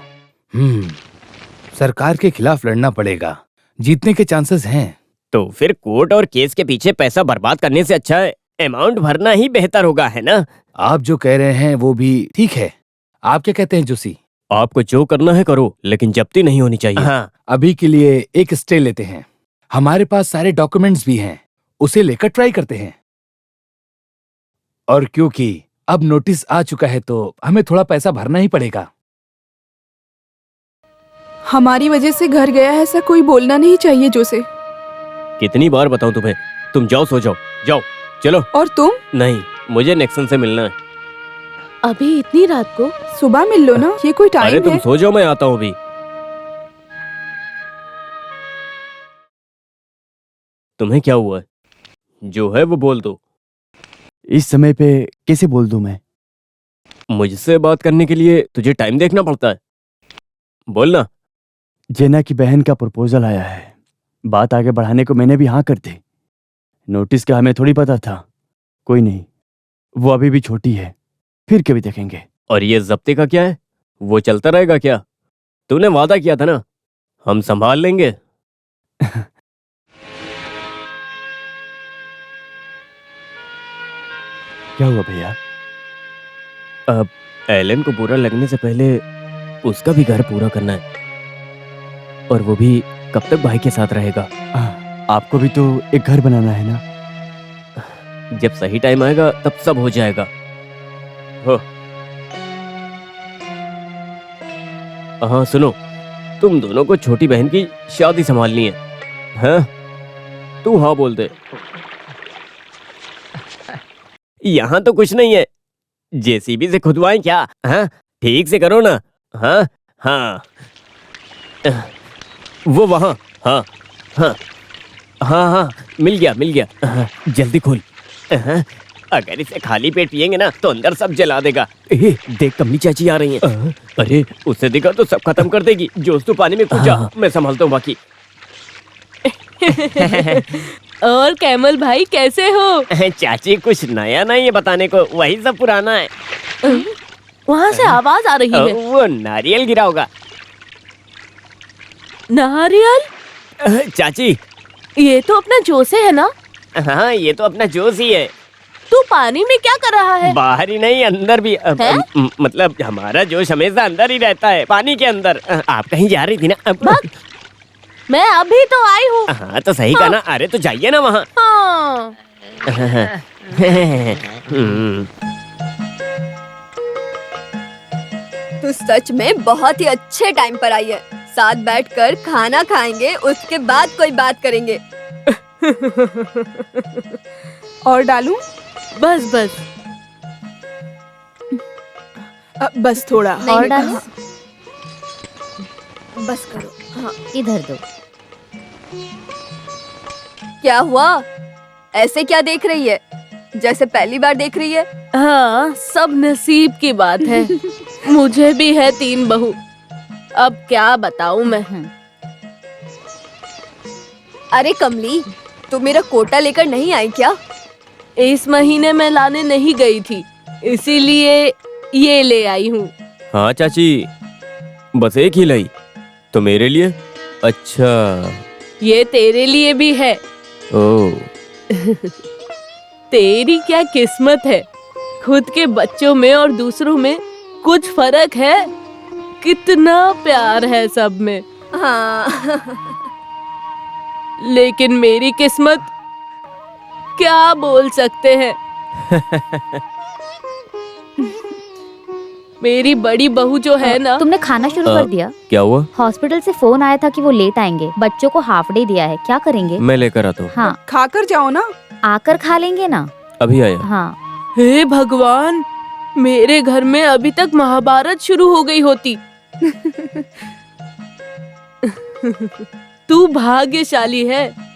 सरकार के खिलाफ लड़ना पड़ेगा, जीतने के चांसेस हैं। तो फिर कोर्ट और केस के पीछे पैसा बर्बाद करने से अच्छा है अमाउंट भरना ही बेहतर होगा, है ना? आप जो कह रहे हैं वो भी ठीक है। आप क्या कहते हैं जोशी? आपको जो करना है करो, लेकिन जब्ती नहीं होनी चाहिए। हाँ, अभी के लिए एक स्टे लेते हैं। हमारे पास सारे डॉक्यूमेंट्स भी हैं, उसे लेकर ट्राई करते हैं। और क्योंकि अब नोटिस आ चुका है तो हमें थोड़ा पैसा भरना ही पड़ेगा। हमारी वजह से घर गया है, ऐसा कोई बोलना नहीं चाहिए जोसे। कितनी बार बताऊं तुम्हें? तुम जाओ, सो जाओ, जाओ चलो। और तुम? नहीं, मुझे नेक्सन से मिलना है। अभी इतनी रात को? सुबह मिल लो ना, ये कोई अरे टाइम तुम है? सो जाओ, मैं आता हूँ अभी। तुम्हें क्या हुआ है? जो है वो बोल दो। इस समय पे कैसे बोल दूं मैं? मुझसे बात करने के लिए तुझे टाइम देखना पड़ता है। बोलना। जेना की बहन का प्रपोजल आया है, बात आगे बढ़ाने को मैंने भी हाँ कर दी। नोटिस का हमें थोड़ी पता था। कोई नहीं, वो अभी भी छोटी है, फिर कभी देखेंगे। और ये जब्ते का क्या है? वो चलता रहेगा क्या? तूने वादा किया था ना, हम संभाल लेंगे। क्या हुआ भैया? अब एलन को बुरा लगने से पहले उसका भी घर पूरा करना है, और वो भी कब तक भाई के साथ रहेगा? आपको भी तो एक घर बनाना है ना? जब सही टाइम आएगा तब सब हो जाएगा। हो। हाँ सुनो, तुम दोनों को छोटी बहन की शादी संभालनी है। हाँ? तू हाँ बोल दे। यहाँ तो कुछ नहीं है, जेसीबी से खुदवाएं क्या? हाँ ठीक से करो ना। हाँ हाँ वो वहाँ। हाँ हाँ हाँ हाँ मिल गया। हाँ, जल्दी खोल। हाँ, अगर इसे खाली पेट पिएंगे ना तो अंदर सब जला देगा। देख कमली चाची आ रही हैं। अरे उसे देखा तो सब खत्म कर देगी। जोश तू पानी में कूद जा, मैं संभालता हूँ बाकी। और कैमल भाई कैसे हो? चाची कुछ नया नहीं है बताने को, वही सब पुराना है। वहाँ से आवाज आ रही है। वो नारियल गिरा होगा। नारियल? चाची ये तो अपना जोसे है ना? हाँ ये तो अपना जोश ही है। तू पानी में क्या कर रहा है? बाहर ही नहीं अंदर भी। मतलब हमारा जोश हमेशा अंदर ही रहता है, पानी के अंदर। आप कहीं जा रही थी ना? मैं अभी तो आई हूँ। हाँ तो सही कहा ना। अरे तो जाइए ना वहाँ। हाँ। तू सच में बहुत ही अच्छे टाइम पर आई है। साथ बैठकर खाना खाएंगे, उसके बाद कोई बात करेंगे। और डालूं? बस बस बस थोड़ा और डालो। बस करो। हाँ। इधर दो। क्या हुआ? ऐसे क्या देख रही है? जैसे पहली बार देख रही है। हाँ सब नसीब की बात है। मुझे भी है 3 बहू। अब क्या बताऊं मैं। अरे कमली, तू मेरा कोटा लेकर नहीं आई क्या? इस महीने मैं लाने नहीं गई थी, इसीलिए ये ले आई हूँ। हाँ चाची, बस एक ही लाई तो मेरे लिए? अच्छा ये तेरे लिए भी है। ओह तेरी क्या किस्मत है, खुद के बच्चों में और दूसरों में कुछ फर्क है। कितना प्यार है सब में। हाँ। लेकिन मेरी किस्मत क्या बोल सकते हैं। मेरी बड़ी बहू जो है ना। तुमने खाना शुरू कर दिया? क्या हुआ? हॉस्पिटल से फोन आया था कि वो लेट आएंगे। बच्चों को हाफ डे दिया है, क्या करेंगे? मैं लेकर आता हूँ। हाँ खाकर जाओ ना। आकर खा लेंगे ना। अभी आया। हाँ। हे भगवान, मेरे घर में अभी तक महाभारत शुरू हो गई होती। तू भाग्यशाली है।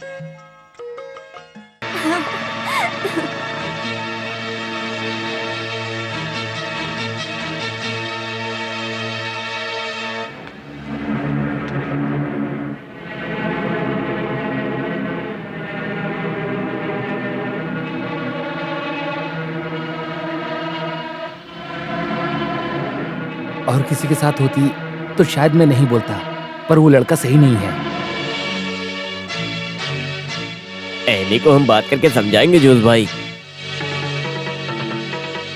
और किसी के साथ होती तो शायद मैं नहीं बोलता, पर वो लड़का सही नहीं है। एनी को हम बात करके समझाएंगे जोश भाई।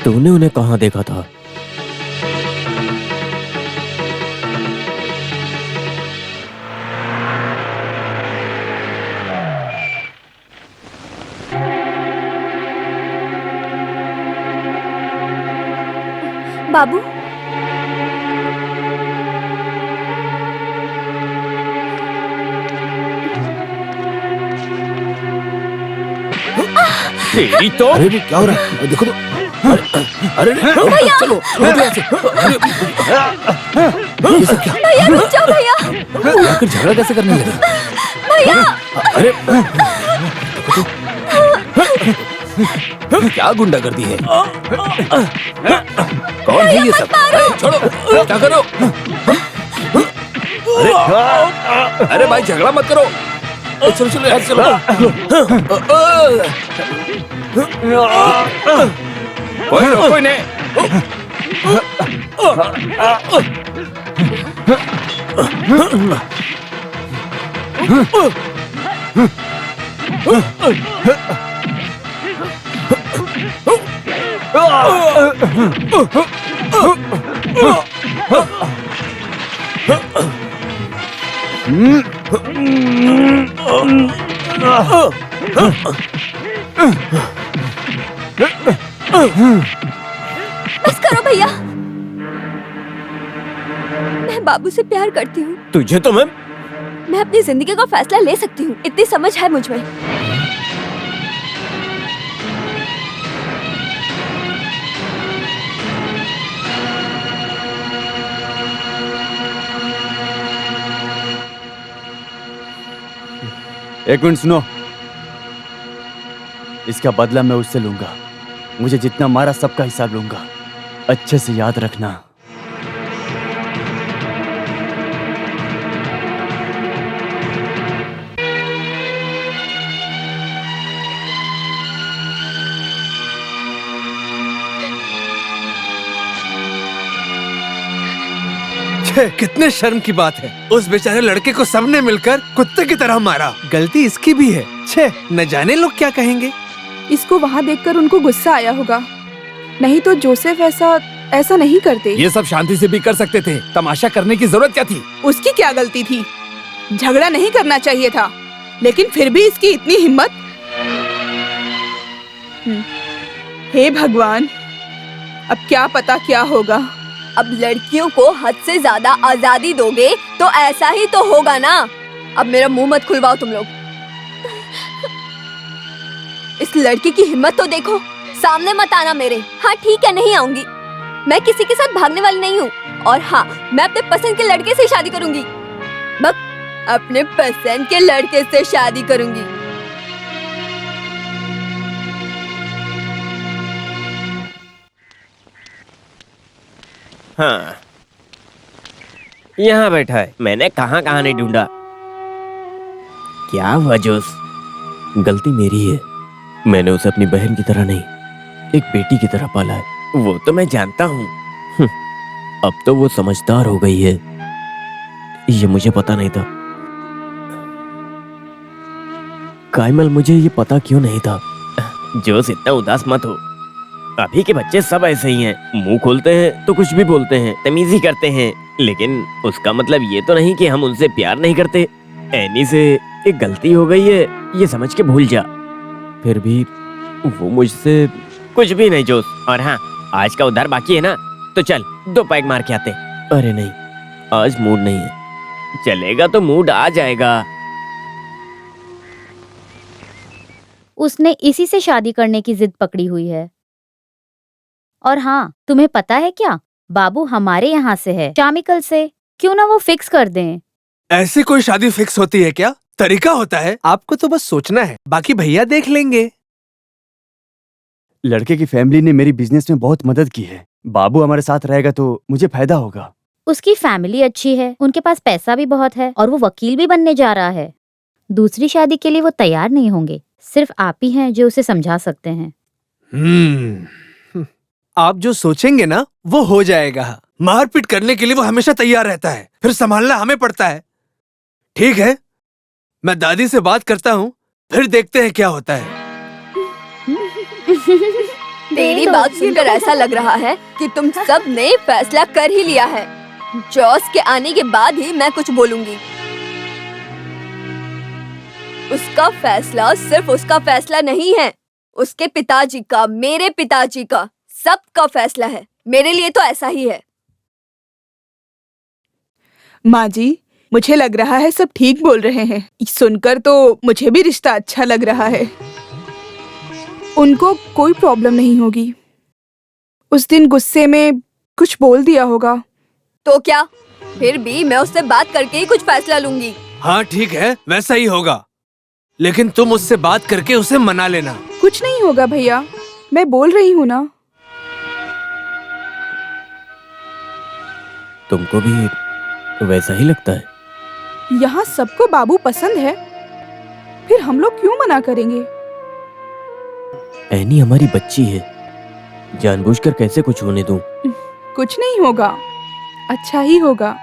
तूने उन्हें कहाँ देखा था? बाबू, तेरी तो। अरे क्या हो रहा है? देखो तो। अरे चलो ये सब क्या? भैया रुक जाओ भैया। आखिर झगड़ा कैसे करने लगे? भैया अरे क्या गुंडागर्दी है? कौन है ये सब? छोड़ो, क्या करो? अरे भाई झगड़ा मत करो। चलो चलो यार चलो। कोई नहीं। बस करो भैया। मैं बाबू से प्यार करती हूँ। तुझे तो मैं अपनी जिंदगी का फैसला ले सकती हूँ, इतनी समझ है मुझ में। एक मिनट सुनो। इसका बदला मैं उससे लूंगा। मुझे जितना मारा सबका हिसाब लूंगा। अच्छे से याद रखना। कितने शर्म की बात है। उस बेचारे लड़के को सबने मिलकर कुत्ते की तरह मारा। गलती इसकी भी है। छे, न जाने लोग क्या कहेंगे। इसको वहाँ देखकर उनको गुस्सा आया होगा, नहीं तो जोसेफ ऐसा नहीं करते। ये सब शांति से भी कर सकते थे, तमाशा करने की जरूरत क्या थी? उसकी क्या गलती थी? झगड़ा नहीं करना चाहिए था, लेकिन फिर भी इसकी इतनी हिम्मत। हे भगवान, अब क्या पता क्या होगा। अब लड़कियों को हद से ज्यादा आजादी दोगे तो ऐसा ही तो होगा ना। अब मेरा मुंह मत खुलवाओ तुम लोग। इस लड़की की हिम्मत तो देखो। सामने मत आना मेरे। हाँ ठीक है, नहीं आऊंगी। मैं किसी के साथ भागने वाली नहीं हूँ। और हाँ, मैं अपने पसंद के लड़के से शादी करूंगी। बस अपने पसंद के लड़के से शादी करूंगी। हाँ, यहाँ बैठा है। मैंने कहाँ कहाँ नहीं ढूंढा। क्या हुआ जोश? गलती मेरी है। मैंने उसे अपनी बहन की तरह नहीं, एक बेटी की तरह पाला है। वो तो मैं जानता हूँ। अब तो वो समझदार हो गई है। ये मुझे पता नहीं था। कायमल, मुझे ये पता क्यों नहीं था? जोश, इतना उदास मत हो। अभी के बच्चे सब ऐसे ही हैं। मुंह खोलते हैं तो कुछ भी बोलते हैं, तमीज़ी करते हैं। लेकिन उसका मतलब ये तो नहीं कि हम उनसे प्यार नहीं करते। एनी से एक गलती हो गई है, ये समझ के भूल जा। फिर भी वो मुझसे कुछ भी नहीं जोश। और हाँ, आज का उधार बाकी है ना, तो चल 2 पैग मार के आते। अरे नहीं, आज मूड नहीं है। चलेगा तो मूड आ जाएगा। उसने इसी से शादी करने की जिद पकड़ी हुई है। और हाँ, तुम्हें पता है क्या, बाबू हमारे यहाँ से है, चामिकल से। क्यों ना वो फिक्स कर दें। ऐसी कोई शादी फिक्स होती है क्या? तरीका होता है। आपको तो बस सोचना है, बाकी भैया देख लेंगे। लड़के की फैमिली ने मेरी बिजनेस में बहुत मदद की है। बाबू हमारे साथ रहेगा तो मुझे फायदा होगा। उसकी फैमिली अच्छी है, उनके पास पैसा भी बहुत है और वो वकील भी बनने जा रहा है। दूसरी शादी के लिए वो तैयार नहीं होंगे। सिर्फ आप ही हैं जो उसे समझा सकते हैं। आप जो सोचेंगे ना वो हो जाएगा। मारपीट करने के लिए वो हमेशा तैयार रहता है, फिर संभालना हमें पड़ता है। ठीक है, मैं दादी से बात करता हूँ, फिर देखते हैं क्या होता है। तेरी बात सुनकर ऐसा लग रहा है कि तुम सब ने फैसला कर ही लिया है। जॉस के आने के बाद ही मैं कुछ बोलूंगी। उसका फैसला सिर्फ उसका फैसला नहीं है, उसके पिताजी का, मेरे पिताजी का, सबका फैसला है। मेरे लिए तो ऐसा ही है। माँ जी, मुझे लग रहा है सब ठीक बोल रहे हैं। सुनकर तो मुझे भी रिश्ता अच्छा लग रहा है। उनको कोई प्रॉब्लम नहीं होगी। उस दिन गुस्से में कुछ बोल दिया होगा। तो क्या, फिर भी मैं उससे बात करके ही कुछ फैसला लूंगी। हाँ ठीक है, वैसा ही होगा। लेकिन तुम उससे बात करके उसे मना लेना। कुछ नहीं होगा भैया, मैं बोल रही हूँ ना। तुमको भी वैसा ही लगता है? यहाँ सबको बाबू पसंद है, फिर हम लोग क्यों मना करेंगे? एनी हमारी बच्ची है, जानबूझकर कैसे कुछ होने दूं? कुछ नहीं होगा, अच्छा ही होगा।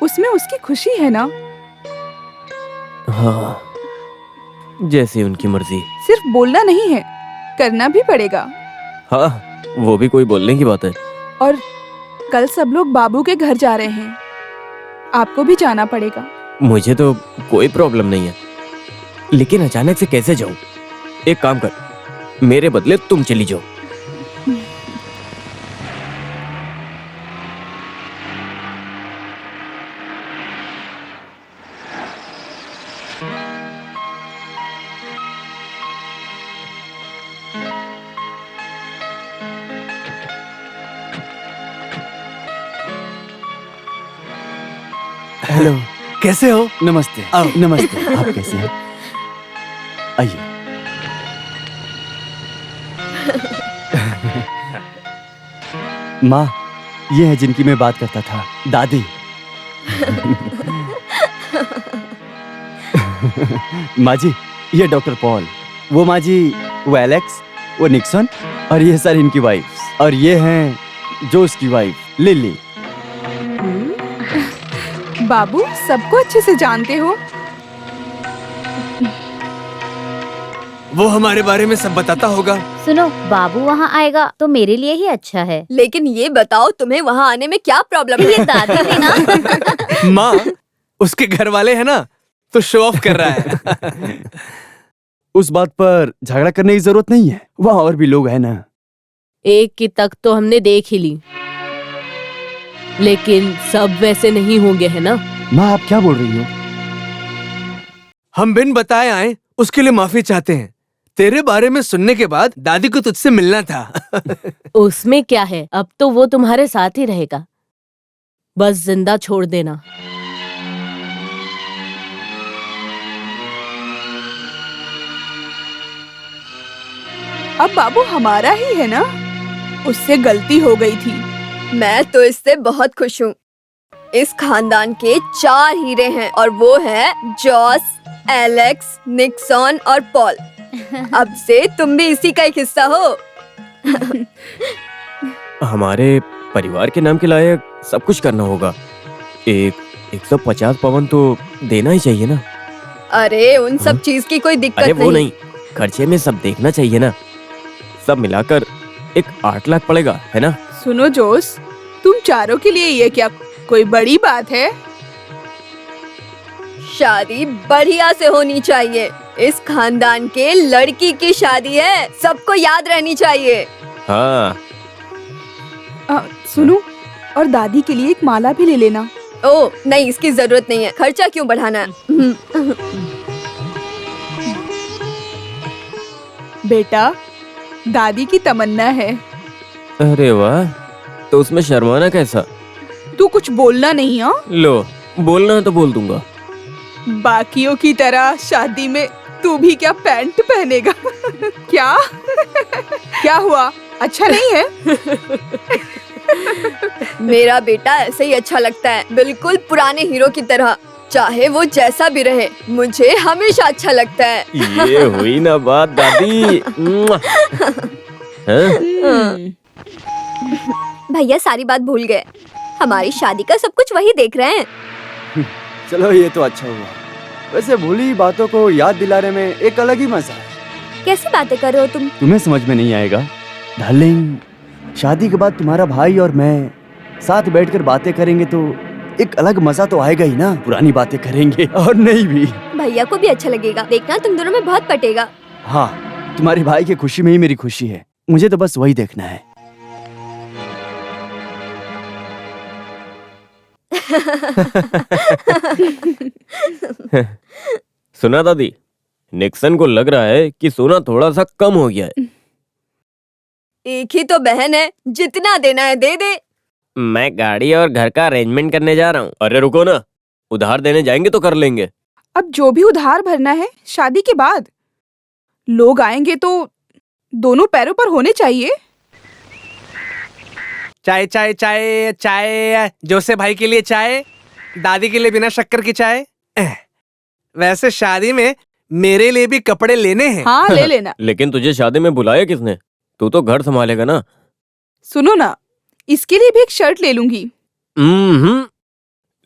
उसमें उसकी खुशी है ना। हाँ, जैसे उनकी मर्जी। सिर्फ बोलना नहीं है, करना भी पड़ेगा। हाँ, वो भी कोई बोलने की बात है। और कल सब लोग बाबू के घर जा रहे हैं, आपको भी जाना पड़ेगा। मुझे तो कोई प्रॉब्लम नहीं है, लेकिन अचानक से कैसे जाऊं? एक काम कर, मेरे बदले तुम चली जाओ। हेलो, कैसे हो? नमस्ते। आओ। नमस्ते, आप कैसे हैं? आइए। माँ, ये है जिनकी मैं बात करता था, दादी। माँ जी, ये डॉक्टर पॉल। वो माँ जी, वो एलेक्स, वो निक्सन, और ये सर इनकी वाइफ। और ये हैं जोस की वाइफ, लिली। बाबू सबको अच्छे से जानते हो। वो हमारे बारे में सब बताता होगा। सुनो, बाबू वहाँ आएगा तो मेरे लिए ही अच्छा है। लेकिन ये बताओ तुम्हें वहाँ आने में क्या प्रॉब्लम है? ये दादी भी ना। माँ, उसके घर वाले हैं ना, तो शो ऑफ कर रहा है। उस बात पर झगड़ा करने की जरूरत नहीं है, वहाँ और भी लोग हैं ना। एक की तक तो हमने देख ही ली, लेकिन सब वैसे नहीं होंगे, है ना? माँ, आप क्या बोल रही हो? हम बिन बताए आए, उसके लिए माफी चाहते हैं। तेरे बारे में सुनने के बाद दादी को तुझसे मिलना था। उसमें क्या है, अब तो वो तुम्हारे साथ ही रहेगा। बस जिंदा छोड़ देना। अब बाबू हमारा ही है ना, उससे गलती हो गई थी। मैं तो इससे बहुत खुश हूँ। इस खानदान के 4 हीरे हैं और वो हैं जॉस, एलेक्स, निक्सन और पॉल। अब से तुम भी इसी का एक हिस्सा हो। हमारे परिवार के नाम के लायक सब कुछ करना होगा। एक 150 पवन तो देना ही चाहिए ना। अरे उन सब चीज की कोई दिक्कत अरे वो नहीं, खर्चे में सब देखना चाहिए ना। सब मिलाकर एक 8 लाख पड़ेगा, है ना? सुनो जोस, तुम चारों के लिए ये क्या कोई बड़ी बात है? शादी बढ़िया से होनी चाहिए। इस खानदान के लड़की की शादी है, सबको याद रहनी चाहिए। हाँ। सुनो, और दादी के लिए एक माला भी ले लेना। ओ नहीं, इसकी जरूरत नहीं है। खर्चा क्यों बढ़ाना? बेटा, दादी की तमन्ना है। अरे वाह, तो उसमें शर्माना कैसा? तू कुछ बोलना नहीं। हाँ, लो, बोलना है तो बोल दूंगा। बाकियों की तरह शादी में तू भी क्या पैंट पहनेगा? क्या? क्या हुआ, अच्छा नहीं है? मेरा बेटा ऐसे ही अच्छा लगता है, बिल्कुल पुराने हीरो की तरह। चाहे वो जैसा भी रहे, मुझे हमेशा अच्छा लगता है। ये हुई ना बात दादी। भैया सारी बात भूल गए। हमारी शादी का सब कुछ वही देख रहे हैं। चलो, ये तो अच्छा हुआ। वैसे भूली बातों को याद दिलाने में एक अलग ही मजा है। कैसी बातें कर रहे हो तुम? तुम्हें समझ में नहीं आएगा डार्लिंग। शादी के बाद तुम्हारा भाई और मैं साथ बैठकर बातें करेंगे तो एक अलग मजा तो आएगा ही ना। पुरानी बातें करेंगे और नहीं भी। भैया को भी अच्छा लगेगा, देखना तुम दोनों में बहुत पटेगा। हाँ, तुम्हारे भाई की खुशी में ही मेरी खुशी है। मुझे तो बस वही देखना है। सुना दादी, निक्सन को लग रहा है कि सोना थोड़ा सा कम हो गया है। एक ही तो बहन है, जितना देना है दे दे। मैं गाड़ी और घर का अरेंजमेंट करने जा रहा हूँ। अरे रुको ना, उधार देने जाएंगे तो कर लेंगे। अब जो भी उधार भरना है शादी के बाद। लोग आएंगे तो दोनों पैरों पर होने चाहिए। चाय चाय चाय चाय, जोसे भाई के लिए चाय, दादी के लिए बिना शक्कर की चाय। वैसे शादी में मेरे लिए भी कपड़े लेने हैं। हाँ, ले लेना। लेकिन तुझे शादी में बुलाया किसने? तू तो घर संभालेगा ना। सुनो ना, इसके लिए भी एक शर्ट ले लूंगी।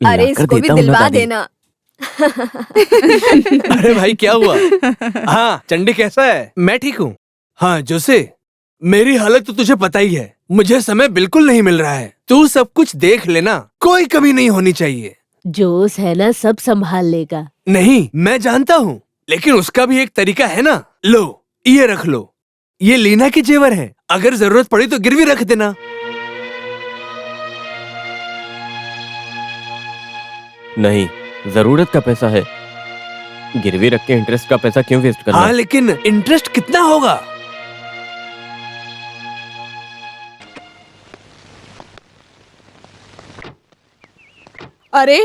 अरे इसको भी दिलवा देना। अरे भाई क्या हुआ? हाँ चंडी कैसा है? मैं ठीक हूँ। हाँ जोसे, मेरी हालत तो तुझे पता ही है, मुझे समय बिल्कुल नहीं मिल रहा है। तू सब कुछ देख लेना, कोई कमी नहीं होनी चाहिए। जोश है ना, सब संभाल लेगा। नहीं मैं जानता हूँ, लेकिन उसका भी एक तरीका है ना। लो ये रख लो, ये लीना के जेवर है, अगर जरूरत पड़ी तो गिरवी रख देना। नहीं, जरूरत का पैसा है, गिरवी रख के इंटरेस्ट का पैसा क्यों वेस्ट करना? हाँ लेकिन इंटरेस्ट कितना होगा? अरे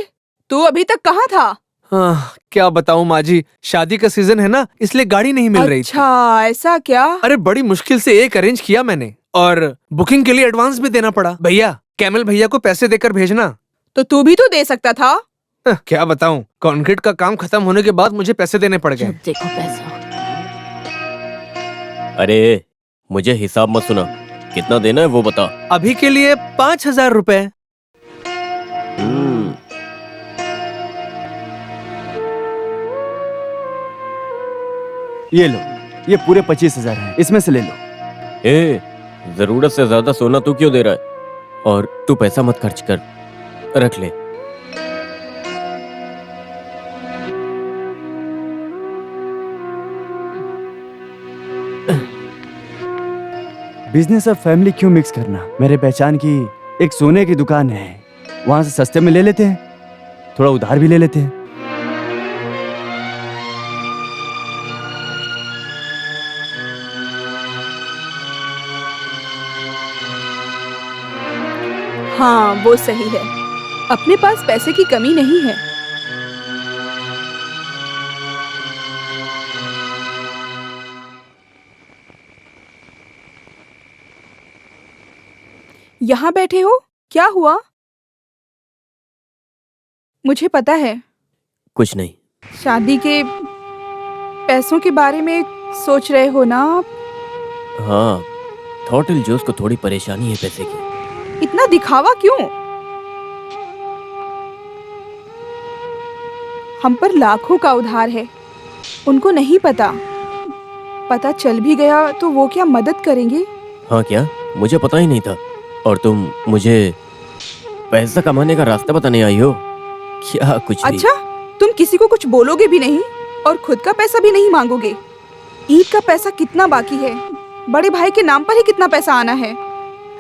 तू अभी तक कहाँ था? हाँ, क्या बताऊँ माँ जी, शादी का सीजन है ना, इसलिए गाड़ी नहीं मिल रही थी। अच्छा ऐसा क्या? अरे बड़ी मुश्किल से एक अरेंज किया मैंने, और बुकिंग के लिए एडवांस भी देना पड़ा। भैया कैमल भैया को पैसे देकर भेजना। तो तू भी तो दे सकता था। क्या बताऊँ, कंक्रीट का काम खत्म होने के बाद मुझे पैसे देने पड़ गए। जब देखो पैसा। अरे मुझे हिसाब मत सुना, कितना देना है वो बता। अभी के लिए 5,000 रुपए। ये लो, ये पूरे 25,000 हैं, इसमें से ले लो। जरूरत से ज्यादा सोना तू क्यों दे रहा है? और तू पैसा मत खर्च कर, रख ले। बिजनेस और फैमिली क्यों मिक्स करना? मेरे पहचान की एक सोने की दुकान है, वहां से सस्ते में ले लेते हैं, थोड़ा उधार भी ले लेते हैं। हाँ वो सही है, अपने पास पैसे की कमी नहीं है। यहाँ बैठे हो, क्या हुआ? मुझे पता है, कुछ नहीं। शादी के पैसों के बारे में सोच रहे हो ना आप? हाँ, थॉटिल जोस को थोड़ी परेशानी है पैसे की। इतना दिखावा क्यों? हम पर लाखों का उधार है, उनको नहीं पता, पता चल भी गया तो वो क्या मदद करेंगे? हाँ क्या? मुझे पता ही नहीं था। और तुम मुझे पैसा कमाने का रास्ता बताने आई हो क्या? कुछ भी। अच्छा, तुम किसी को कुछ बोलोगे भी नहीं और खुद का पैसा भी नहीं मांगोगे। ईद का पैसा कितना बाकी है, बड़े भाई के नाम पर ही कितना पैसा आना है,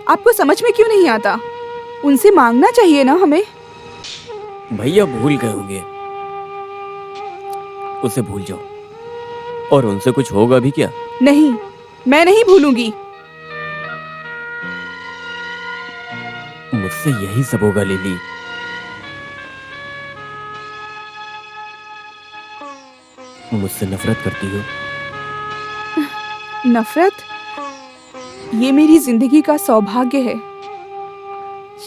आपको समझ में क्यों नहीं आता? उनसे मांगना चाहिए ना हमें। भैया भूल गए होंगे, उसे भूल जाओ। और उनसे कुछ होगा भी क्या? नहीं, मैं नहीं भूलूंगी। मुझसे यही सब होगा लिली। मुझसे नफरत करती हो? नफरत? ये मेरी जिंदगी का सौभाग्य है।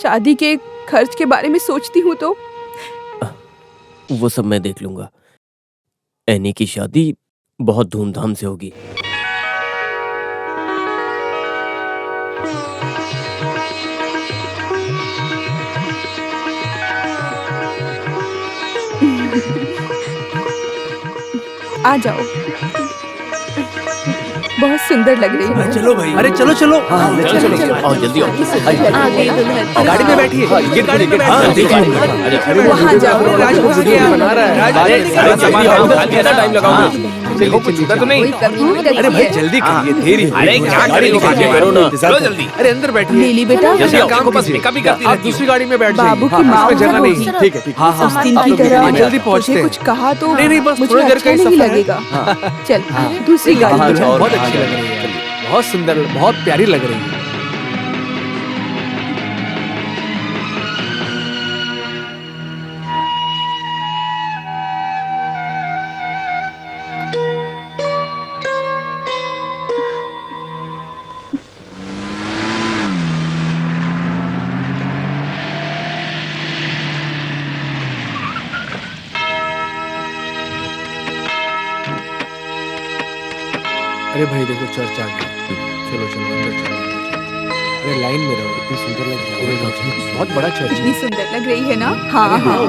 शादी के खर्च के बारे में सोचती हूँ तो वो सब मैं देख लूंगा। एनी की शादी बहुत धूमधाम से होगी। आ जाओ, बहुत सुंदर लग रही है। चलो भाई, अरे चलो चलो, आओ जल्दी आओ। आ गई दुल्हन। गाड़ी में बैठिए, ये गाड़ी में बैठिए। वहाँ जाओ। राजकुमार क्या बना रहा है? टाइम लगाओगे? देखो कुछ छूटा तो नहीं? कोई कमी नहीं रखी अरे भाई है। जल्दी करिए, देरी हो रही है। क्या गाड़ी निकालिए, करो ना। चलो जल्दी। अरे अंदर बैठिए। लीली बेटा, जल्दी आओ, काम बस कीजिए। पिकअप ही करती आप रहती दूसरी गाड़ी में बैठ बाबू जाइए। की माँ इसमें जगह होगी। नहीं है। ठीक है ठीक है। हाँ उस दिन की तरह जल्दी पहुँचते मुझे हैं। कुछ कहा तो नहीं, बस मुझे थोड़ी देर अच्छा का ही नहीं सफर है। लगेगा। चल दूसरी गाड़ी में जाओ। बहुत अच्छी लग रही है, बहुत सुंदर, बहुत प्यारी लग रही है। अरे भाई देखो चर्च आ गया। चलो चलो अंदर चलो। अरे लाइन में रहो, इतनी सुंदर लग रही है। बहुत बड़ा चर्च कितनी है। सुंदर लग रही है ना। हाँ हाँ,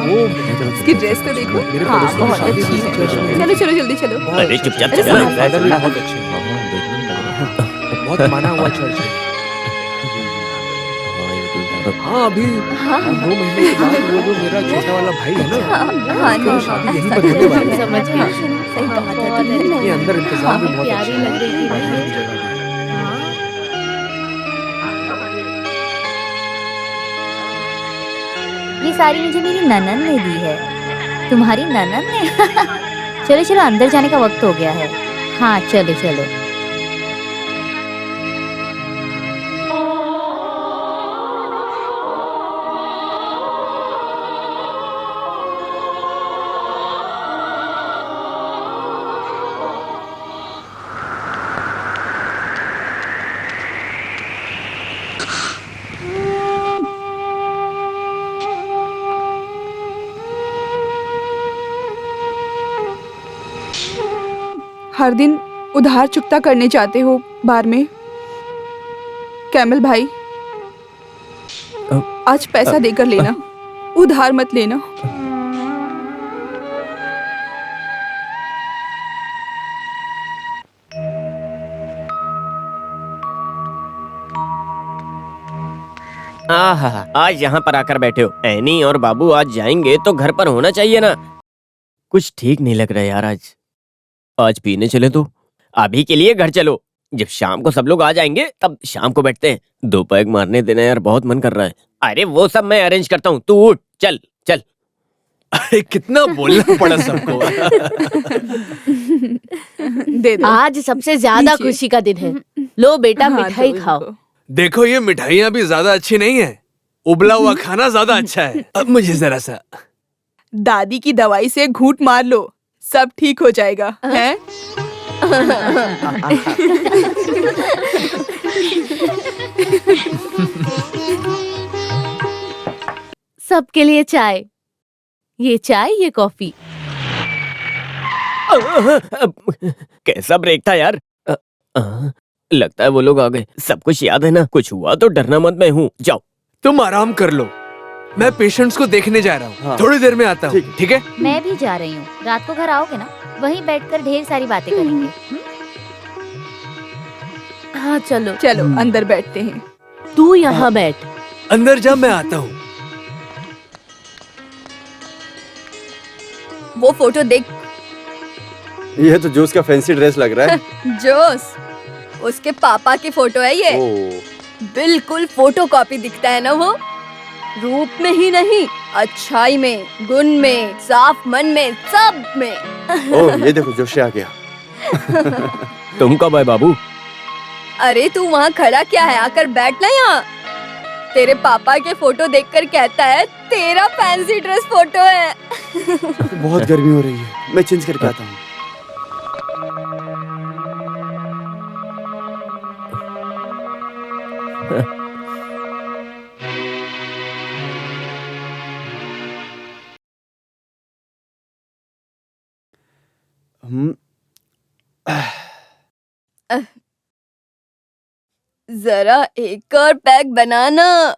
इसकी ड्रेस तो देखो। मेरे हाँ, पड़ोसी की बहुत शादी अच्छी इसी है। चर्च में हुई। चलो चलो जल्दी चलो। अरे चुपचाप अरे चलो ना। फादर भी बहुत अच्छे हैं। बहुत माना हुआ चर्च है। हाँ अभी 2 महीने के बाद वो जो मेरा छोटा वाला भाई है ना, हाँ उसकी शादी यहीं पर होने वाली है। समझ गई। सही कहा था तुमने। ये अंदर इंतजाम भी बहुत प्यारी अच्छा लग रही थी है। ना। जगह भी। ये साड़ी मुझे मेरी ननन ने दी है। तुम्हारी ननन ने? चलो चलो अंदर जाने का वक्त हो गया है। हाँ चलो चलो। हर दिन उधार चुकता करने जाते हो बार में। कैमल भाई, आज पैसा देकर लेना, उधार मत लेना। आहा, आज यहाँ पर आकर बैठे हो। एनी और बाबू आज जाएंगे तो घर पर होना चाहिए ना। कुछ ठीक नहीं लग रहा यार आज पीने चले तो। अभी के लिए घर चलो, जब शाम को सब लोग आ जाएंगे तब शाम को बैठते हैं। 2 पैग मारने देना यार, बहुत मन कर रहा है। अरे वो सब मैं अरेंज करता हूँ, तू उठ, चल चल। अरे कितना बोलना पड़ा सबको। दे दो। आज सबसे ज्यादा नीचे। खुशी का दिन है। लो बेटा हाँ, मिठाई दो खाओ। इनको। देखो ये मिठाइयाँ भी ज्यादा अच्छी नहीं है, उबला हुआ खाना ज्यादा अच्छा है। अब मुझे जरा सा। दादी की दवाई से घूंट मार लो, सब ठीक हो जाएगा। हैं? सबके लिए चाय। ये चाय, ये कॉफी। कैसा ब्रेक था यार। लगता है वो लोग आ गए। सब कुछ याद है ना? कुछ हुआ तो डरना मत, मैं हूँ। जाओ। तुम आराम कर लो, मैं पेशेंट्स को देखने जा रहा हूँ। हाँ। थोड़ी देर में आता हूँ, ठीक है? मैं भी जा रही हूँ। रात को घर आओगे ना, वहीं बैठकर ढेर सारी बातें करेंगे। हाँ चलो, चलो अंदर बैठते हैं। तू यहाँ बैठ। अंदर जा, मैं आता हूँ। वो फोटो देख। ये तो जोस का फैंसी ड्रेस लग रहा है। जोस, उसके पापा की फोटो है ये। बिल्कुल फोटो कॉपी दिखता है ना वो। रूप में ही नहीं, अच्छाई में, गुण में, साफ मन में, सब में। ओह, ये देखो जोशी आ गया। तुम कब आए बाबू? अरे तू वहाँ खड़ा क्या है, आकर बैठ ना यहाँ। तेरे पापा के फोटो देखकर कहता है तेरा फैंसी ड्रेस फोटो है। बहुत गर्मी हो रही है, मैं चेंज करके आता हूँ। जरा एक और पैक बनाना,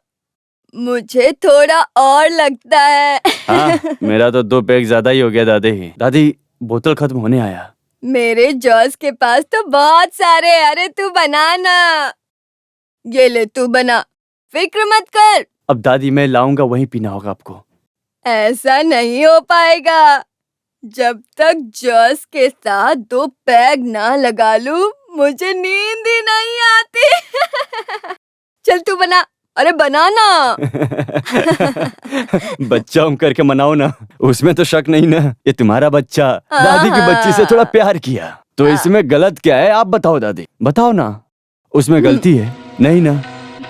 मुझे थोड़ा और लगता है। हाँ, मेरा तो 2 पैक ज्यादा ही हो गया दादी। दादी, बोतल खत्म होने आया। मेरे जॉस के पास तो बहुत सारे। अरे तू बनाना, ये ले तू बना, फिक्र मत कर। अब दादी मैं लाऊंगा, वहीं पीना होगा आपको। ऐसा नहीं हो पाएगा, जब तक जॉस के साथ 2 पैग ना लगा लूं, मुझे नींद ही नहीं आती। चल तू बना, अरे बनाना। बच्चा हम करके मनाओ ना, उसमें तो शक नहीं ना। ये तुम्हारा बच्चा दादी की बच्ची से थोड़ा प्यार किया, तो इसमें गलत क्या है? आप बताओ दादी, बताओ ना, उसमें गलती है? नहीं ना।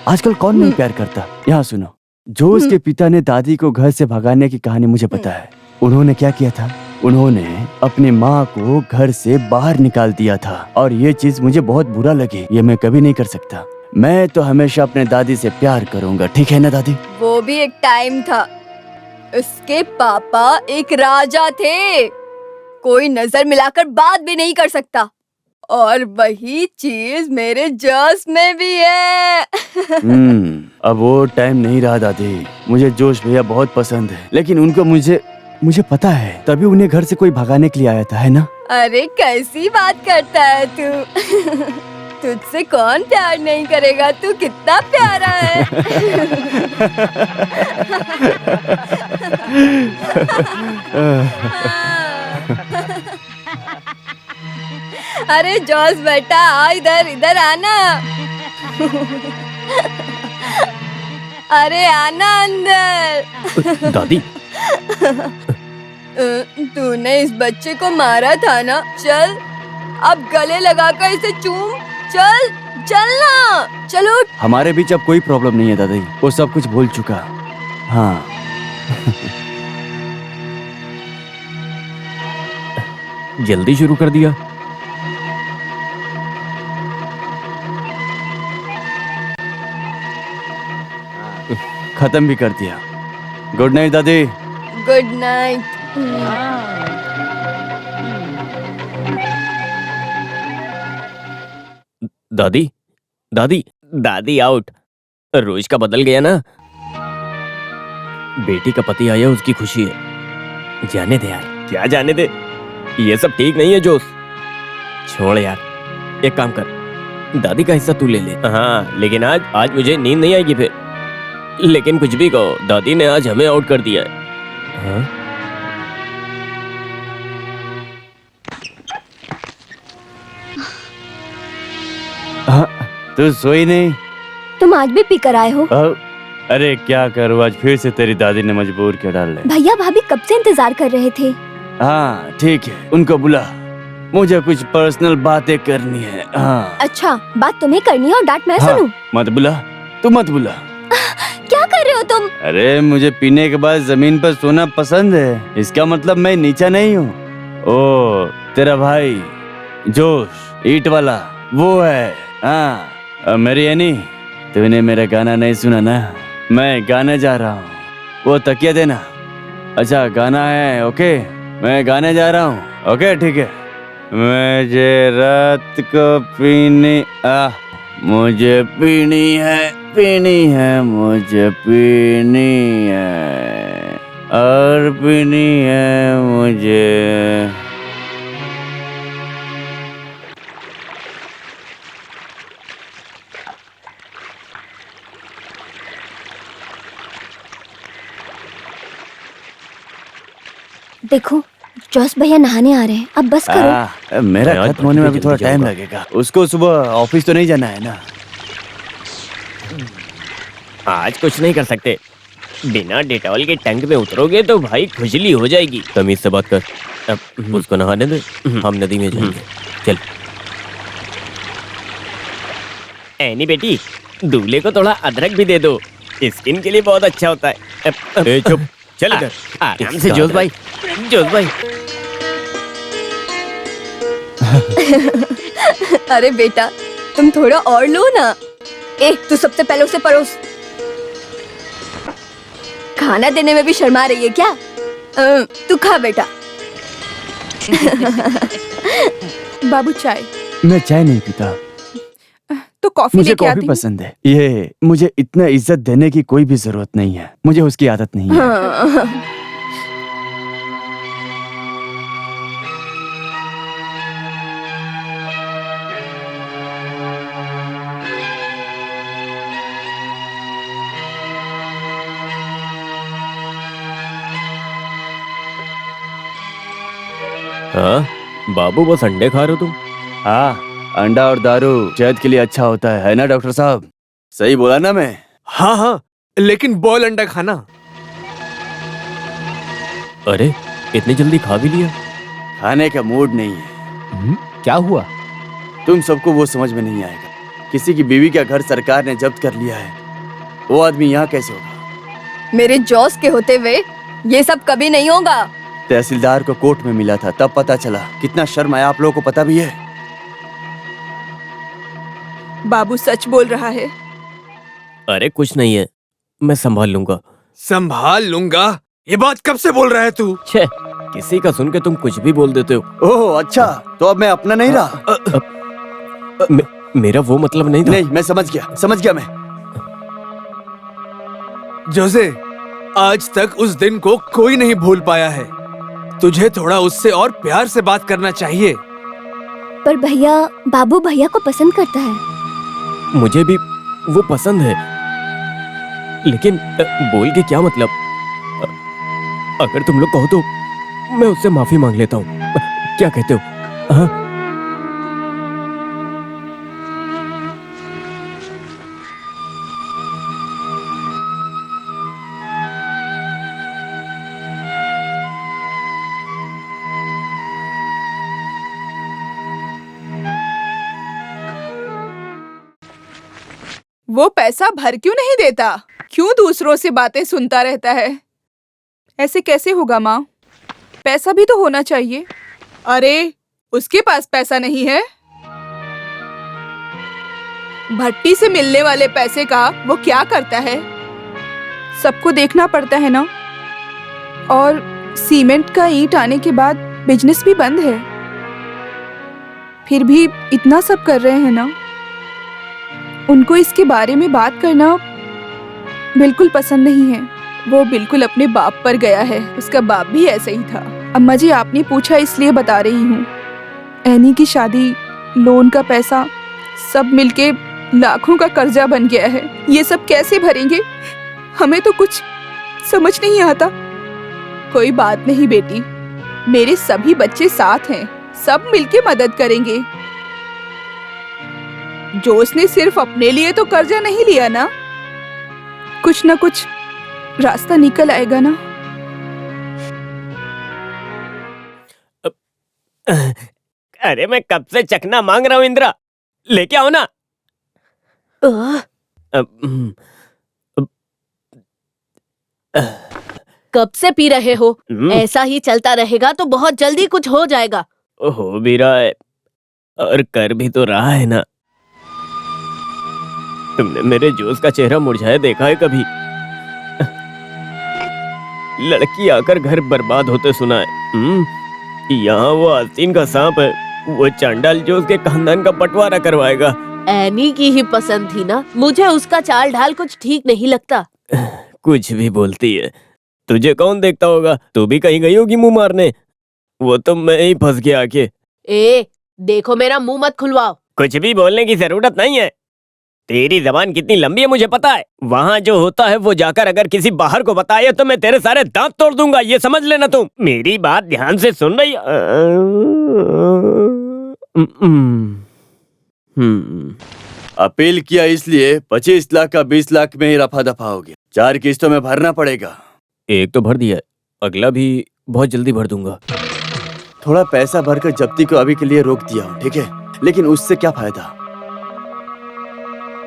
आजकल कौन नहीं प्यार करता। यहाँ सुनो, जो उसके पिता ने दादी को घर से भगाने की कहानी मुझे पता है। उन्होंने क्या किया था? उन्होंने अपनी माँ को घर से बाहर निकाल दिया था, और ये चीज मुझे बहुत बुरा लगी। ये मैं कभी नहीं कर सकता। मैं तो हमेशा अपने दादी से प्यार करूंगा, ठीक है ना दादी? वो भी एक टाइम था, उसके पापा एक राजा थे, कोई नजर मिलाकर बात भी नहीं कर सकता। और वही चीज मेरे जोश में भी है। अब वो टाइम नहीं रहा दादी। मुझे जोश भैया बहुत पसंद है, लेकिन उनको मुझे पता है, तभी उन्हें घर से कोई भगाने के लिए आया था, है ना? अरे कैसी बात करता है तू? तुझसे कौन प्यार नहीं करेगा? तू कितना प्यारा है। अरे जॉस बेटा, आ इधर आना। अरे आना अंदर। दादी, तूने इस बच्चे को मारा था ना? चल अब गले लगाकर इसे चूम। चल ना, चलो। हमारे बीच अब कोई प्रॉब्लम नहीं है दादी, वो सब कुछ भूल चुका। हाँ। जल्दी शुरू कर दिया। खत्म भी कर दिया। गुड नाइट दादी। Good night. दादी, दादी आउट। रोज का बदल गया ना। बेटी का पति आया, उसकी खुशी है। जाने दे यार। क्या जाने दे? ये सब ठीक नहीं है जोश। छोड़ यार, एक काम कर, दादी का हिस्सा तू ले ले। हाँ, लेकिन आज मुझे नींद नहीं आएगी फिर। लेकिन कुछ भी कहो, दादी ने आज हमें आउट कर दिया है। हाँ? तू सोई नहीं? तुम आज भी पी कर आए हो? अरे क्या करूँ, आज फिर से तेरी दादी ने मजबूर किया डाल ले। भैया भाभी कब से इंतजार कर रहे थे। हाँ ठीक है, उनको बुला, मुझे कुछ पर्सनल बातें करनी है। हाँ। अच्छा, बात तुम्हें करनी है और डांट मैं सुनूं? मत बुला, तू मत बुला। क्या कर रहे हो तुम? अरे मुझे पीने के बाद जमीन पर सोना पसंद है, इसका मतलब मैं नीचा नहीं हूँ। ओ तेरा भाई जोश ईट वाला वो है। हाँ मेरी एनी, तूने मेरा गाना नहीं सुना ना? मैं गाने जा रहा हूँ, वो तकिया देना। अच्छा गाना है, ओके मैं गाने जा रहा हूँ। ओके ठीक है। मुझे रात को पीनी मुझे पीनी है, मुझे पीनी है और पीनी है मुझे। देखो जॉस भैया नहाने आ रहे हैं, अब बस करो। मेरा खत्म होने में भी थोड़ा टाइम लगेगा, उसको सुबह ऑफिस तो नहीं जाना है ना। आज कुछ नहीं कर सकते। बिना डेटॉल के टैंक में उतरोगे तो भाई खुजली हो जाएगी। तमीज से बात कर। अब उसको नहाने दे, हम नदी में जाएंगे। चल। एनी बेटी, दूल्हे को थोड़ा अदरक भी दे दो, स्किन के लिए बहुत अच्छा होता है। चुप, चल इधर आराम से। जोश भाई, अरे बेटा, तुम थोड़ा और लो ना। तू सबसे पहले उसे परोस। खाना देने में भी शर्मा रही है क्या? तू खा बेटा। बाबू चाय। मैं चाय नहीं पीता। तो कॉफी मुझे लेके आती कॉफी हूँ। पसंद है। ये मुझे इतना इज्जत देने की कोई भी जरूरत नहीं है, मुझे उसकी आदत नहीं है। हाँ। हाँ बाबू, बस अंडे खा रहे हो तुम? हाँ, अंडा और दारू सेहत के लिए अच्छा होता है ना डॉक्टर साहब? सही बोला ना मैं? हाँ, लेकिन बॉयल अंडा खाना। अरे इतनी जल्दी खा भी लिया? खाने का मूड नहीं है। क्या हुआ? तुम सबको वो समझ में नहीं आएगा। किसी की बीवी का घर सरकार ने जब्त कर लिया है, वो आदमी यहाँ कैसे होगा? मेरे जॉस के होते हुए ये सब कभी नहीं होगा। तहसीलदार को कोर्ट में मिला था, तब पता चला। कितना शर्म आया, आप लोगों को पता भी है? बाबू सच बोल रहा है। अरे कुछ नहीं है, मैं संभाल लूंगा। संभाल लूंगा? ये बात कब से बोल रहा है तू? छे, किसी का सुन के तुम कुछ भी बोल देते हो। ओह अच्छा, तो अब मैं अपना नहीं रहा। मेरा वो मतलब नहीं था। नहीं, मैं समझ गया मैं। जोसे, आज तक उस दिन को कोई नहीं भूल पाया है। तुझे थोड़ा उससे और प्यार से बात करना चाहिए। पर भैया, बाबू भैया को पसंद करता है। मुझे भी वो पसंद है, लेकिन बोल के क्या मतलब? अगर तुम लोग कहो तो मैं उससे माफी मांग लेता हूँ। क्या कहते हो? हाँ? वो पैसा भर क्यों नहीं देता? क्यों दूसरों से बातें सुनता रहता है? ऐसे कैसे होगा माँ? पैसा भी तो होना चाहिए। अरे, उसके पास पैसा नहीं है। भट्टी से मिलने वाले पैसे का वो क्या करता है? सबको देखना पड़ता है ना। और सीमेंट का ईंट आने के बाद बिजनेस भी बंद है। फिर भी इतना सब कर रहे हैं ना। उनको इसके बारे में बात करना बिल्कुल पसंद नहीं है। वो बिल्कुल अपने बाप पर गया है। उसका बाप भी ऐसा ही था। अम्मा जी, आपने पूछा इसलिए बता रही हूँ। एनी की शादी, लोन का पैसा, सब मिलके लाखों का कर्जा बन गया है। ये सब कैसे भरेंगे? हमें तो कुछ समझ नहीं आता। कोई बात नहीं बेटी, मेरे सभी बच्चे साथ हैं। सब मिलके मदद करेंगे। जोश ने सिर्फ अपने लिए तो कर्जा नहीं लिया ना। कुछ ना कुछ रास्ता निकल आएगा ना। अरे मैं कब से चखना मांग रहा हूँ इंदिरा, लेके आओ ना। कब से पी रहे हो? ऐसा ही चलता रहेगा तो बहुत जल्दी कुछ हो जाएगा। हो भी रहा है और कर भी तो रहा है ना। तुमने मेरे जोश का चेहरा मुरझाया देखा है कभी? लड़की आकर घर बर्बाद होते सुना है। यहाँ वो आस्तीन का सांप है, वो चांडाल जो उसके खानदान का बंटवारा करवाएगा। एनी की ही पसंद थी ना। मुझे उसका चाल ढाल कुछ ठीक नहीं लगता। कुछ भी बोलती है। तुझे कौन देखता होगा? तू भी कहीं गई होगी मुंह मारने। वो तो मैं ही फंस गया आके। ए, देखो मेरा मुंह मत खुलवाओ। कुछ भी बोलने की जरूरत नहीं है। तेरी जबान कितनी लंबी है मुझे पता है। वहाँ जो होता है वो जाकर अगर किसी बाहर को बताया तो मैं तेरे सारे दांत तोड़ दूंगा, ये समझ लेना तुम। मेरी बात ध्यान से सुन रही? अपील किया इसलिए 25 लाख का 20 लाख में ही रफा दफा हो गया। 4 किस्तों में भरना पड़ेगा। एक तो भर दिया है, अगला भी बहुत जल्दी भर दूंगा। थोड़ा पैसा भरकर जब्ती को अभी के लिए रोक दिया हूँ, ठीक है? लेकिन उससे क्या फायदा?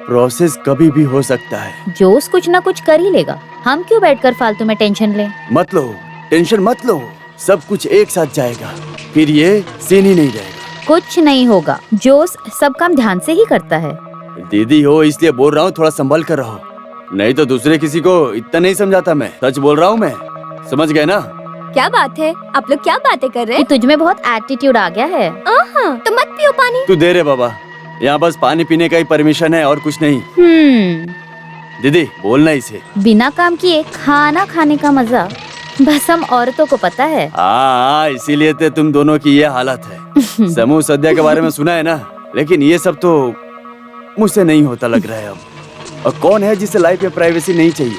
प्रोसेस कभी भी हो सकता है। जोश कुछ ना कुछ कर ही लेगा। हम क्यों बैठकर फालतू में टेंशन लें? मत लो, टेंशन मत लो। सब कुछ एक साथ जाएगा, फिर ये सीन ही नहीं रहेगा। कुछ नहीं होगा। जोश सब काम ध्यान से ही करता है। दीदी हो इसलिए बोल रहा हूँ, थोड़ा संभल कर रहो, नहीं तो दूसरे किसी को इतना नहीं समझाता। मैं सच बोल रहा हूँ, मैं समझ गए ना? क्या बात है? आप लोग क्या बातें कर रहे कि हैं? तुझ में बहुत एटीट्यूड आ गया है। तो मत पियो पानी। तू दे रे बाबा, यहाँ बस पानी पीने का ही परमिशन है और कुछ नहीं। दीदी बोलना इसे। बिना काम किए खाना खाने का मजा बस हम औरतों को पता है। हाँ, इसीलिए तो तुम दोनों की ये हालत है। समूह सद्या के बारे में सुना है ना, लेकिन ये सब तो मुझसे नहीं होता लग रहा है अब। और कौन है जिसे लाइफ में प्राइवेसी नहीं चाहिए?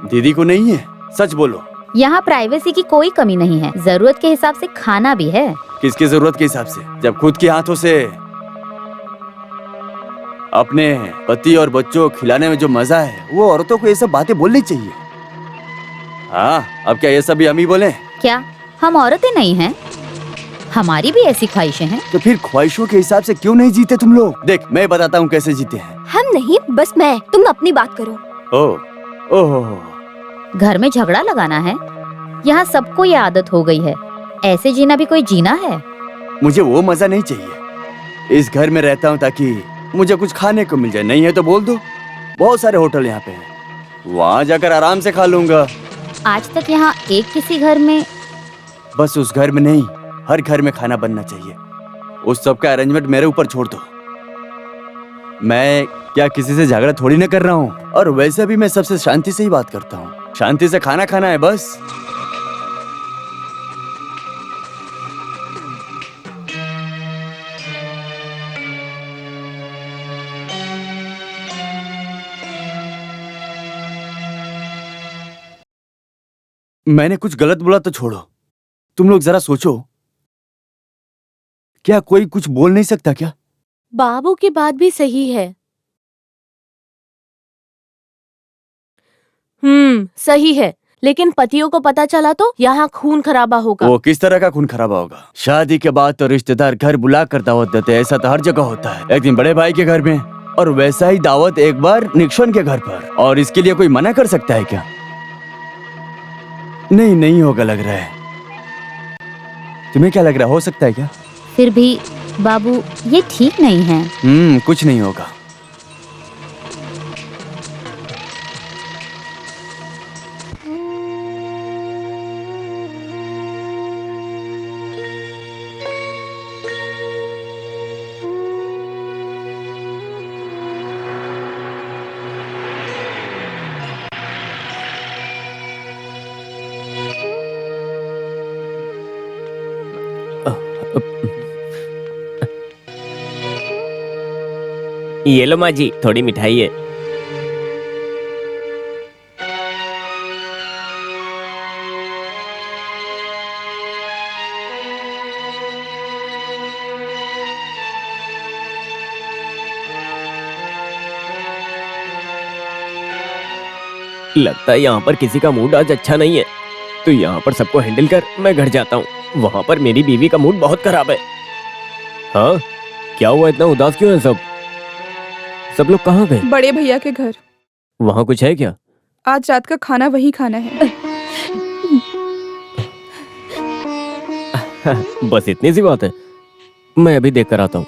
दीदी को नहीं है? सच बोलो। यहाँ प्राइवेसी की कोई कमी नहीं है। जरूरत के हिसाब से खाना भी है। किसकी जरूरत के हिसाब से? जब खुद के हाथों से अपने पति और बच्चों को खिलाने में जो मजा है, वो औरतों को ये सब बातें बोलनी चाहिए। हाँ, अब क्या ये सब भी हम ही बोले? क्या हम औरतें नहीं हैं? हमारी भी ऐसी ख्वाहिशें हैं। तो फिर ख्वाहिशों के हिसाब से क्यों नहीं जीते तुम लोग? देख, मैं बताता हूँ कैसे जीते हैं। हम नहीं, बस मैं। तुम अपनी बात करो। ओह, घर में झगड़ा लगाना है? यहाँ सबको ये आदत हो गई है। ऐसे जीना भी कोई जीना है? मुझे वो मजा नहीं चाहिए। इस घर में रहता हूँ ताकि मुझे कुछ खाने को मिल जाए। नहीं है तो बोल दो, बहुत सारे होटल यहाँ पे हैं, वहाँ जाकर आराम से खा लूंगा। आज तक यहाँ एक किसी घर में? बस उस घर में नहीं, हर घर में खाना बनना चाहिए। उस सब का अरेंजमेंट मेरे ऊपर छोड़ दो। मैं क्या किसी से झगड़ा थोड़ी ना कर रहा हूँ, और वैसे भी मैं सबसे शांति से ही बात करता हूँ। शांति से खाना खाना है बस। मैंने कुछ गलत बोला तो छोड़ो, तुम लोग जरा सोचो, क्या कोई कुछ बोल नहीं सकता क्या? बाबू की बात भी सही है। सही है, लेकिन पतियों को पता चला तो यहाँ खून खराबा होगा। वो किस तरह का खून खराबा होगा? शादी के बाद तो रिश्तेदार घर बुला कर दावत देते हैं, ऐसा तो हर जगह होता है। एक दिन बड़े भाई के घर में, और वैसा ही दावत एक बार निक्सन के घर पर। और इसके लिए कोई मना कर सकता है क्या? नहीं, नहीं होगा लग रहा है। तुम्हें क्या लग रहा है, हो सकता है क्या? फिर भी बाबू ये ठीक नहीं है। कुछ नहीं होगा। ये लो माँ जी, थोड़ी मिठाई है। लगता है यहाँ पर किसी का मूड आज अच्छा नहीं है, तो यहाँ पर सबको हैंडल कर मैं घर जाता हूँ। वहाँ पर मेरी बीवी का मूड बहुत खराब है। हाँ, क्या हुआ, इतना उदास क्यों है सब? सब लोग कहाँ गए? बड़े भैया के घर। वहाँ कुछ है क्या? आज रात का खाना वही खाना है। बस इतनी सी बात है, मैं अभी देख कर आता हूँ।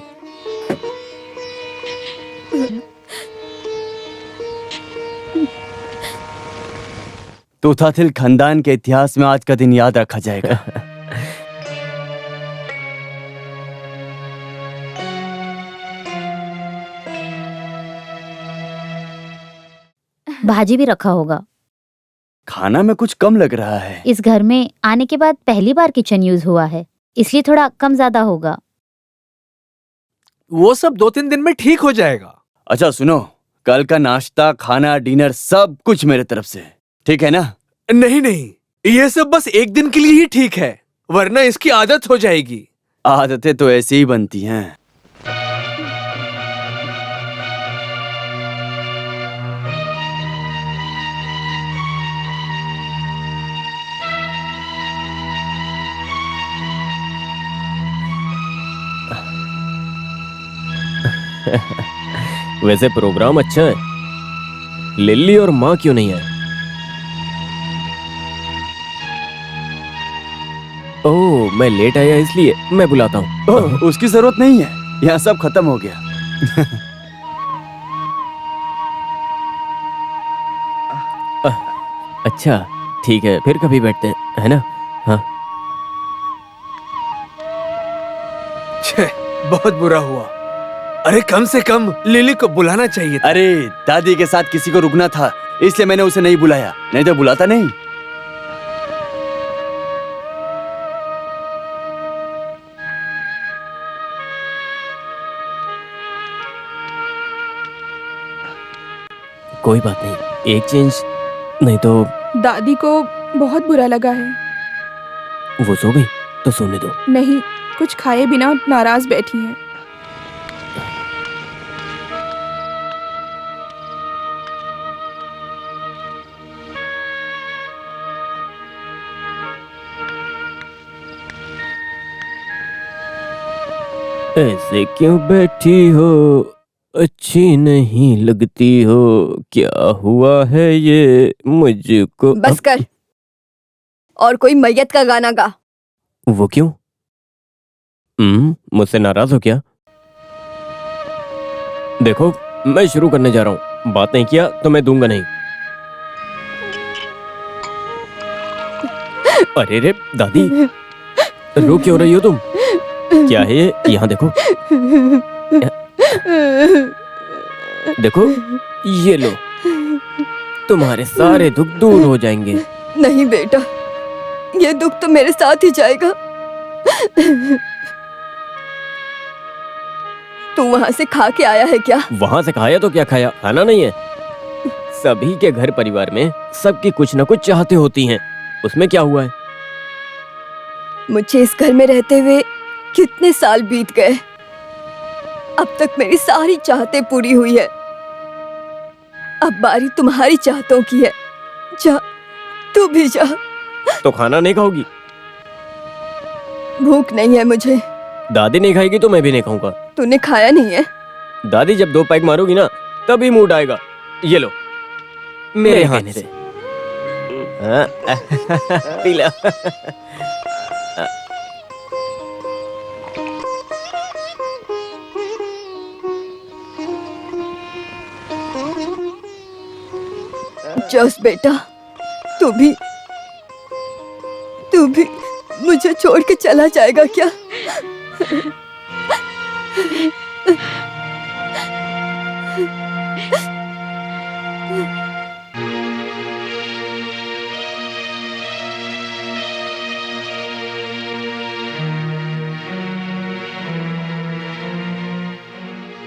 तोताथिल खानदान के इतिहास में आज का दिन याद रखा जाएगा। भाजी भी रखा होगा। खाना में कुछ कम लग रहा है। इस घर में आने के बाद पहली बार किचन यूज हुआ है, इसलिए थोड़ा कम ज्यादा होगा। वो सब 2-3 दिन में ठीक हो जाएगा। अच्छा सुनो, कल का नाश्ता, खाना, डिनर सब कुछ मेरे तरफ से, ठीक है ना? नहीं नहीं, ये सब बस एक दिन के लिए ही ठीक है, वरना इसकी आदत हो जाएगी। आदतें तो ऐसी ही बनती हैं। वैसे प्रोग्राम अच्छा है, लिल्ली और माँ क्यों नहीं है? ओह, मैं लेट आया इसलिए मैं बुलाता हूँ। उसकी जरूरत नहीं है, यहाँ सब खत्म हो गया। अच्छा ठीक है, फिर कभी बैठते हैं, है ना? हाँ। छे, बहुत बुरा हुआ। अरे कम से कम लिली को बुलाना चाहिए था। अरे दादी के साथ किसी को रुकना था, इसलिए मैंने उसे नहीं बुलाया, नहीं तो बुलाता नहीं। कोई बात नहीं, एक चेंज नहीं तो। दादी को बहुत बुरा लगा है। वो सो गई तो सोने दो। नहीं, कुछ खाए बिना नाराज बैठी है। ऐसे क्यों बैठी हो, अच्छी नहीं लगती हो, क्या हुआ है ये मुझको? बस कर, और कोई मैयत का गाना गा। वो क्यों? मुझसे नाराज हो क्या? देखो, मैं शुरू करने जा रहा हूँ, बात नहीं किया तो मैं दूंगा नहीं। अरे रे दादी, रो क्यों रही हो तुम? क्या है ये? यहाँ देखो, देखो, ये लो, तुम्हारे सारे दुख दूर हो जाएंगे। नहीं बेटा, ये दुख तो मेरे साथ ही जाएगा। तू वहाँ से खा के आया है क्या? वहाँ से खाया तो क्या खाया, खाना नहीं है। सभी के घर परिवार में सबकी कुछ न कुछ चाहते होती हैं, उसमें क्या हुआ है? मुझे इस घर में रहते हुए कितने साल बीत गए, अब तक मेरी सारी चाहतें पूरी हुई है। अब बारी तुम्हारी चाहतों की है। जा, तू भी जा। तो खाना नहीं खाओगी? भूख नहीं है मुझे। दादी नहीं खाएगी तो मैं भी नहीं खाऊंगा। तूने खाया नहीं है? दादी जब 2 पैक मारोगी ना तभी मूड आएगा। ये लो, मेरे हाथ से। हाँ, पी लो। जोस बेटा, तू भी मुझे छोड़ के चला जाएगा क्या?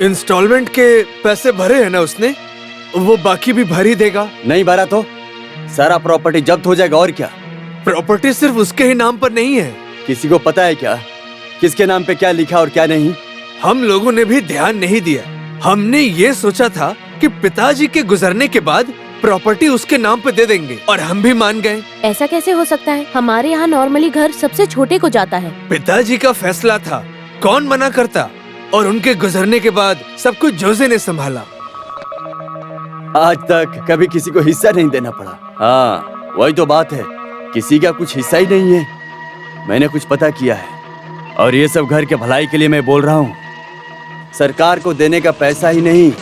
इंस्टॉलमेंट के पैसे भरे हैं ना उसने? वो बाकी भी भर ही देगा। नहीं भरा तो सारा प्रॉपर्टी जब्त हो जाएगा। और क्या? प्रॉपर्टी सिर्फ उसके ही नाम पर नहीं है। किसी को पता है क्या किसके नाम पे क्या लिखा और क्या नहीं? हम लोगों ने भी ध्यान नहीं दिया। हमने ये सोचा था कि पिताजी के गुजरने के बाद प्रॉपर्टी उसके नाम पे दे देंगे और हम भी मान गए। ऐसा कैसे हो सकता है? हमारे यहाँ नॉर्मली घर सबसे छोटे को जाता है। पिताजी का फैसला था, कौन मना करता? और उनके गुजरने के बाद सब कुछ जोसे ने संभाला। आज तक कभी किसी को हिस्सा नहीं देना पड़ा। हाँ, वही तो बात है, किसी का कुछ हिस्सा ही नहीं है। मैंने कुछ पता किया है और ये सब घर के भलाई के लिए मैं बोल रहा हूँ। सरकार को देने का पैसा ही नहीं,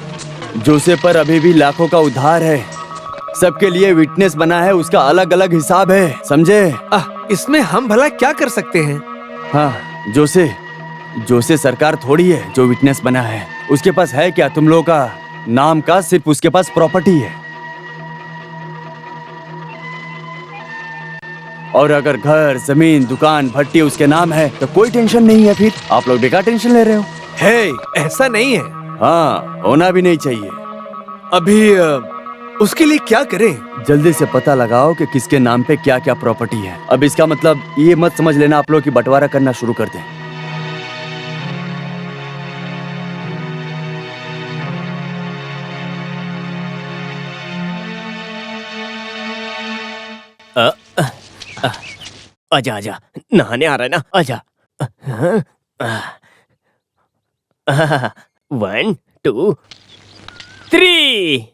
जोसे पर अभी भी लाखों का उधार है। सबके लिए विटनेस बना है, उसका अलग अलग हिसाब है, समझे? इसमें हम भला क्या कर सकते हैं? हाँ, जोसे सरकार थोड़ी है जो विटनेस बना है। उसके पास है क्या तुम लोगों का नाम का? सिर्फ उसके पास प्रॉपर्टी है। और अगर घर, जमीन, दुकान, भट्टी उसके नाम है तो कोई टेंशन नहीं है। फिर आप लोग बेकार टेंशन ले रहे हो। है, ऐसा नहीं है। हाँ, होना भी नहीं चाहिए। अभी उसके लिए क्या करें? जल्दी से पता लगाओ कि किसके नाम पे क्या क्या प्रॉपर्टी है। अब इसका मतलब ये मत समझ लेना आप लोग कि बंटवारा करना शुरू कर दें। आजा आजा, नहाने आ रहा है ना, आजा। 1 2 3।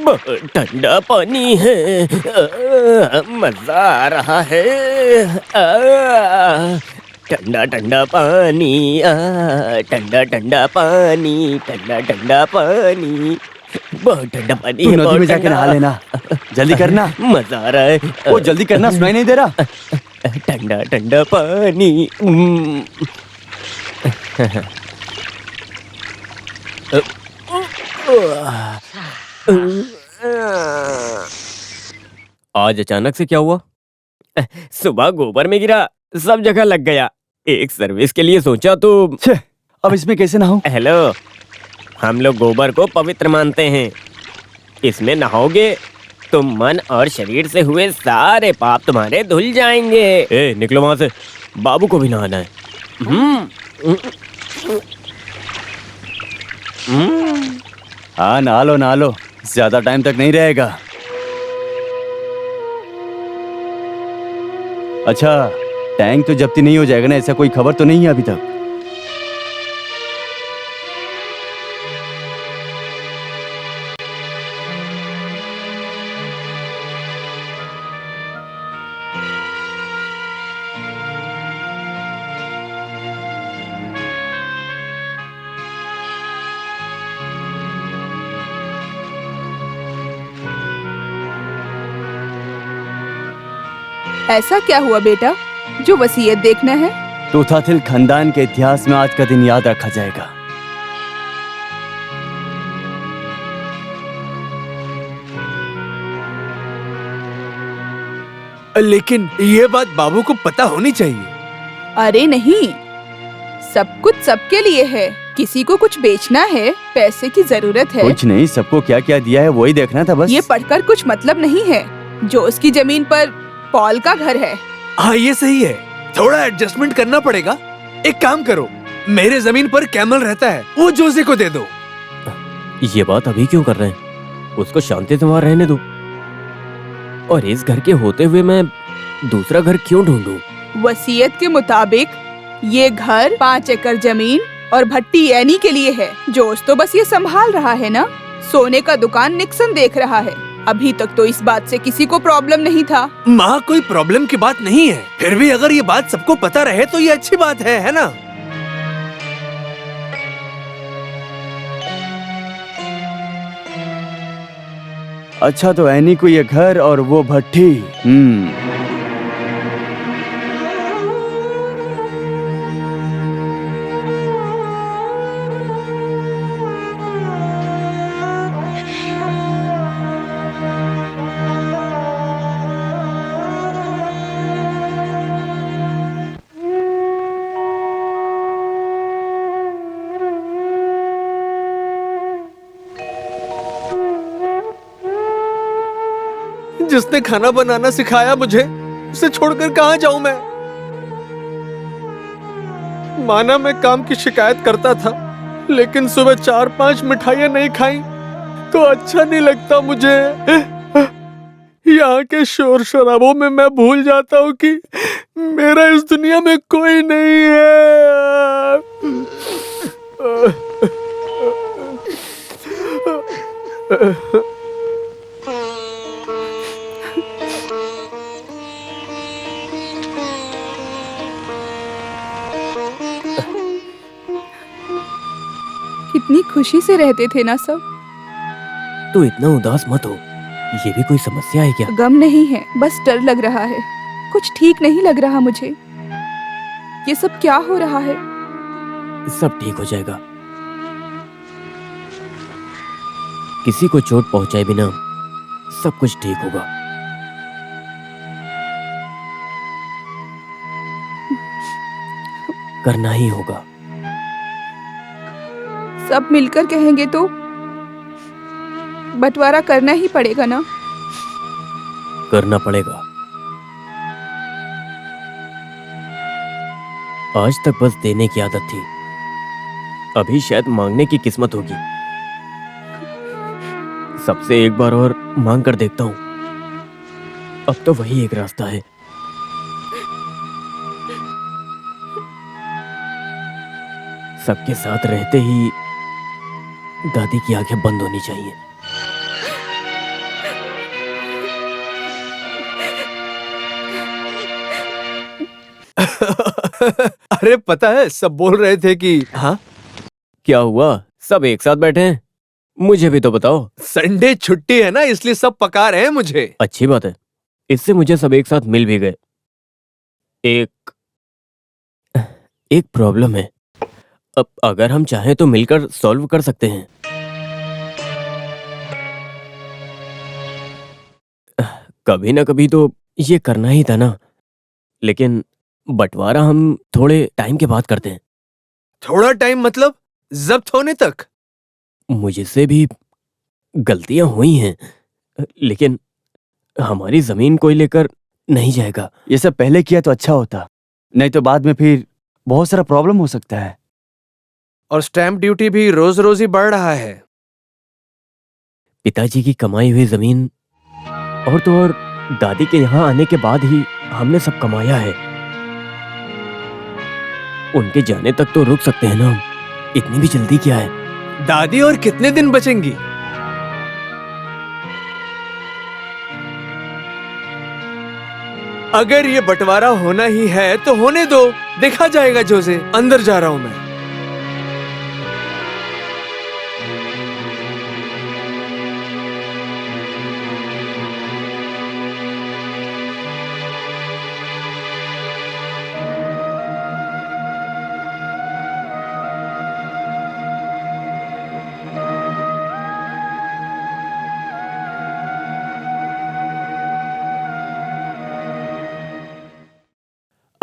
बहुत ठंडा पानी है, मजा आ रहा है। ठंडा ठंडा पानी, ठंडा ठंडा पानी, ठंडा ठंडा पानी, बहुत ठंडा पानी है। नदी में जाके नहा लेना, जल्दी करना। मजा आ रहा है। वो जल्दी करना, सुनाई नहीं दे रहा? ठंडा ठंडा पानी। आज अचानक से क्या हुआ? सुबह गोबर में गिरा, सब जगह लग गया। एक सर्विस के लिए सोचा तो अब इसमें कैसे नहाऊं? हेलो, हम लोग गोबर को पवित्र मानते हैं। इसमें नहाओगे तो मन और शरीर से हुए सारे पाप तुम्हारे धुल जाएंगे। ए, निकलो वहां से, बाबू को भी नहाना है। हाँ, नहा लो, ज्यादा टाइम तक नहीं रहेगा। अच्छा, टैंक तो जब्ती नहीं हो जाएगा ना? ऐसा कोई खबर तो नहीं है अभी तक? ऐसा क्या हुआ बेटा जो वसीयत देखना है? तोतातिल खानदान के इतिहास में आज का दिन याद रखा जाएगा। लेकिन ये बात बाबू को पता होनी चाहिए। अरे नहीं, सब कुछ सबके लिए है। किसी को कुछ बेचना है, पैसे की जरूरत है। कुछ नहीं, सबको क्या क्या दिया है वही देखना था बस। ये पढ़कर कुछ मतलब नहीं है। जो उसकी जमीन पर पॉल का घर है। हाँ ये सही है, थोड़ा एडजस्टमेंट करना पड़ेगा। एक काम करो, मेरे जमीन पर कैमल रहता है, वो जोसे को दे दो। ये बात अभी क्यों कर रहे हैं? उसको शांति से वहाँ रहने दो। और इस घर के होते हुए मैं दूसरा घर क्यों ढूंढूं? वसीयत के मुताबिक ये घर 5 एकड़ जमीन और भट्टी एनी के लिए है। जोश तो बस ये संभाल रहा है ना। सोने का दुकान निक्सन देख रहा है। अभी तक तो इस बात से किसी को प्रॉब्लम नहीं था। माँ कोई प्रॉब्लम की बात नहीं है, फिर भी अगर ये बात सबको पता रहे तो ये अच्छी बात है ना? अच्छा तो एनी को ये घर और वो भट्टी। जिसने खाना बनाना सिखाया मुझे, उसे छोड़कर कहाँ जाऊं मैं? माना मैं काम की शिकायत करता था, लेकिन सुबह 4-5 मिठाइयाँ नहीं खाई तो अच्छा नहीं लगता मुझे। यहाँ के शोर शराबों में मैं भूल जाता हूँ कि मेरा इस दुनिया में कोई नहीं है। कितनी खुशी से रहते थे ना सब। तो इतना उदास मत हो, ये भी कोई समस्या है क्या? गम नहीं है, बस डर लग रहा है। कुछ ठीक नहीं लग रहा मुझे। ये सब क्या हो रहा है? सब ठीक हो जाएगा। किसी को चोट पहुंचाए बिना सब कुछ ठीक होगा। करना ही होगा। सब मिलकर कहेंगे तो बंटवारा करना ही पड़ेगा ना? करना पड़ेगा। आज तक बस देने की आदत थी, अभी शायद मांगने की किस्मत होगी। सबसे एक बार और मांग कर देखता हूं। अब तो वही एक रास्ता है। सबके साथ रहते ही दादी की आंखें बंद होनी चाहिए। अरे पता है, सब बोल रहे थे कि हाँ क्या हुआ? सब एक साथ बैठे हैं, मुझे भी तो बताओ। संडे छुट्टी है ना, इसलिए सब पका रहे हैं मुझे। अच्छी बात है, इससे मुझे सब एक साथ मिल भी गए। एक प्रॉब्लम है। अब अगर हम चाहें तो मिलकर सॉल्व कर सकते हैं। कभी ना कभी तो ये करना ही था ना। लेकिन बंटवारा हम थोड़े टाइम के बाद करते हैं। थोड़ा टाइम मतलब जब्त होने तक? मुझसे भी गलतियां हुई हैं, लेकिन हमारी जमीन कोई लेकर नहीं जाएगा। ये सब पहले किया तो अच्छा होता, नहीं तो बाद में फिर बहुत सारा प्रॉब्लम हो सकता है। और स्टैंप ड्यूटी भी रोज रोज ही बढ़ रहा है। पिताजी की कमाई हुई जमीन और तो और दादी के यहाँ आने के बाद ही हमने सब कमाया है। उनके जाने तक तो रुक सकते हैं ना हम, इतनी भी जल्दी क्या है? दादी और कितने दिन बचेंगी? अगर ये बंटवारा होना ही है तो होने दो, देखा जाएगा। जोसे, अंदर जा रहा हूं मैं।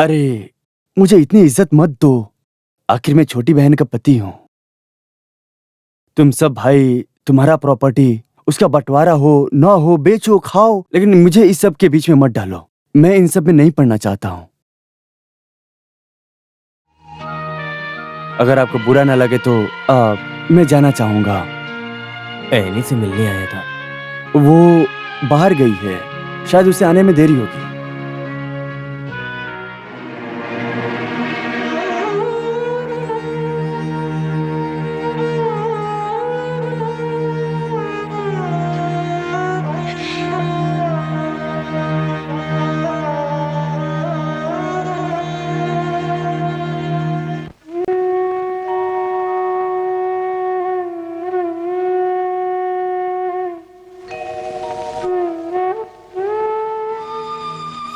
अरे मुझे इतनी इज्जत मत दो, आखिर मैं छोटी बहन का पति हूं। तुम सब भाई, तुम्हारा प्रॉपर्टी, उसका बंटवारा हो ना हो, बेचो खाओ, लेकिन मुझे इस सब के बीच में मत डालो। मैं इन सब में नहीं पढ़ना चाहता हूं। अगर आपको बुरा ना लगे तो मैं जाना चाहूंगा। एनी से मिलने आया था। वो बाहर गई है, शायद उसे आने में देरी होगी।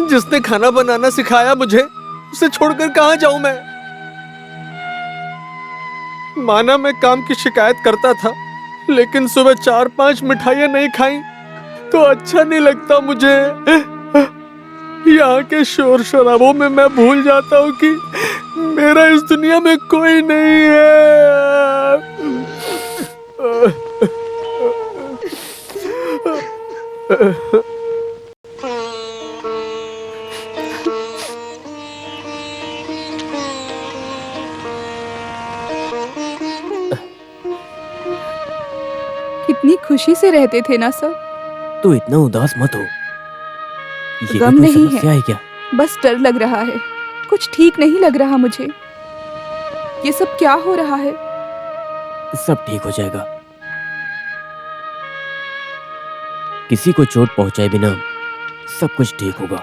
जिसने खाना बनाना सिखाया मुझे, उसे छोड़कर कहां जाऊं मैं? माना मैं काम की शिकायत करता था, लेकिन सुबह 4-5 मिठाइयां नहीं खाई तो अच्छा नहीं लगता मुझे। यहाँ के शोर शराबों में मैं भूल जाता हूँ कि मेरा इस दुनिया में कोई नहीं है। कितनी खुशी से रहते थे ना सब। तू इतना उदास मत हो। ये गम कोई नहीं समस्या है क्या? बस डर लग रहा है, कुछ ठीक नहीं लग रहा मुझे। ये सब क्या हो रहा है? सब ठीक हो जाएगा। किसी को चोट पहुंचाए बिना सब कुछ ठीक होगा।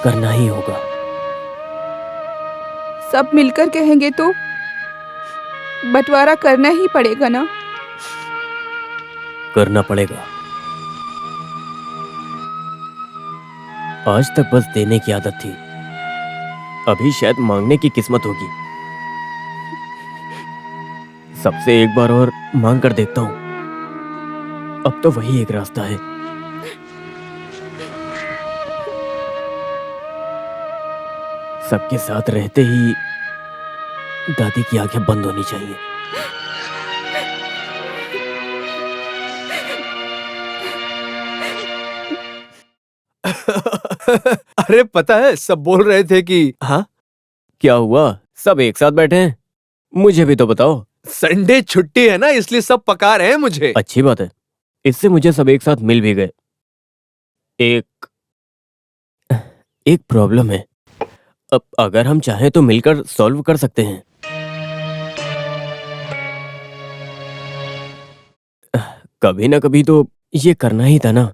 करना ही होगा। सब मिलकर कहेंगे तो बंटवारा करना ही पड़ेगा ना? करना पड़ेगा। आज तक बस देने की आदत थी, अभी शायद मांगने की किस्मत होगी। सबसे एक बार और मांग कर देखता हूं। अब तो वही एक रास्ता है। सबके साथ रहते ही दादी की आंखें बंद होनी चाहिए। अरे पता है, सब बोल रहे थे कि हाँ, क्या हुआ? सब एक साथ बैठे हैं? मुझे भी तो बताओ। संडे छुट्टी है ना, इसलिए सब पका रहे हैं मुझे। अच्छी बात है, इससे मुझे सब एक साथ मिल भी गए। एक प्रॉब्लम है। अब अगर हम चाहें तो मिलकर सॉल्व कर सकते हैं। कभी ना कभी तो ये करना ही था ना,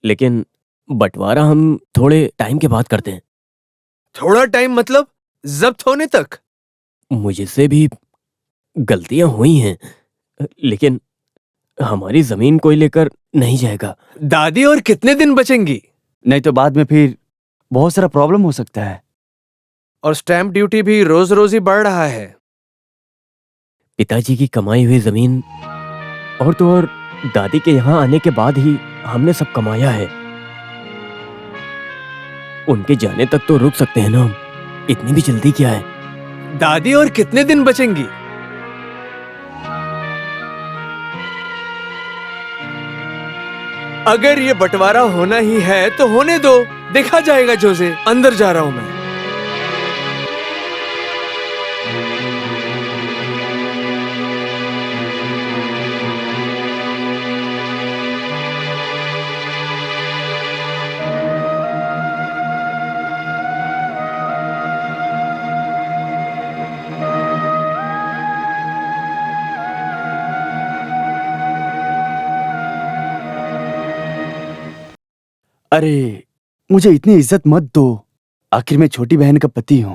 लेकिन बंटवारा हम थोड़े टाइम के बाद करते हैं। थोड़ा टाइम मतलब जब्त होने तक? मुझसे भी गलतियां हुई हैं, लेकिन हमारी जमीन कोई लेकर नहीं जाएगा। दादी और कितने दिन बचेंगी? नहीं तो बाद में फिर बहुत सारा प्रॉब्लम हो सकता है। और स्टैंप ड्यूटी भी रोज रोज ही बढ़ रहा है। पिताजी की कमाई हुई जमीन और तो और दादी के यहाँ आने के बाद ही हमने सब कमाया है। उनके जाने तक तो रुक सकते हैं ना हम, इतनी भी जल्दी क्या है? दादी और कितने दिन बचेंगी? अगर ये बंटवारा होना ही है तो होने दो, देखा जाएगा। जोसे, अंदर जा रहा हूं मैं। अरे मुझे इतनी इज्जत मत दो, आखिर मैं छोटी बहन का पति हूं।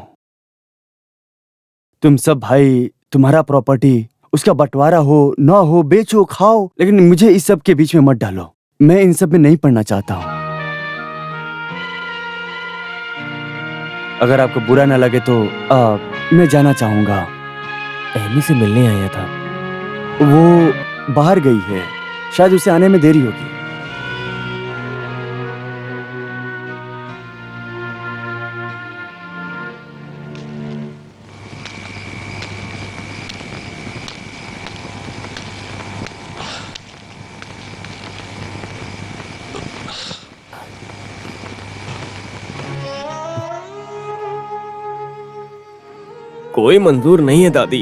तुम सब भाई, तुम्हारा प्रॉपर्टी, उसका बंटवारा हो ना हो, बेचो खाओ, लेकिन मुझे इस सब के बीच में मत डालो। मैं इन सब में नहीं पढ़ना चाहता हूं। अगर आपको बुरा ना लगे तो मैं जाना चाहूंगा। एमी से मिलने आया था। वो बाहर गई है, शायद उसे आने में देरी होगी। कोई मंजूर नहीं है दादी।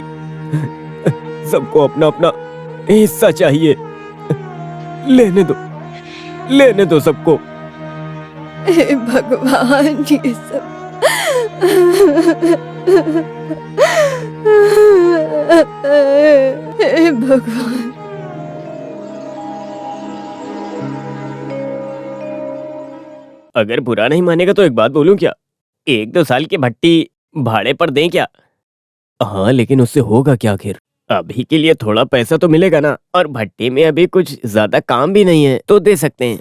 सबको अपना अपना हिस्सा चाहिए। लेने दो सबको। हे भगवान, ये सब हे भगवान। अगर बुरा नहीं मानेगा तो एक बात बोलूं क्या? 1-2 साल की भट्टी भाड़े पर दें क्या? हाँ, लेकिन उससे होगा क्या आखिर? अभी के लिए थोड़ा पैसा तो मिलेगा ना, और भट्टी में अभी कुछ ज्यादा काम भी नहीं है, तो दे सकते हैं।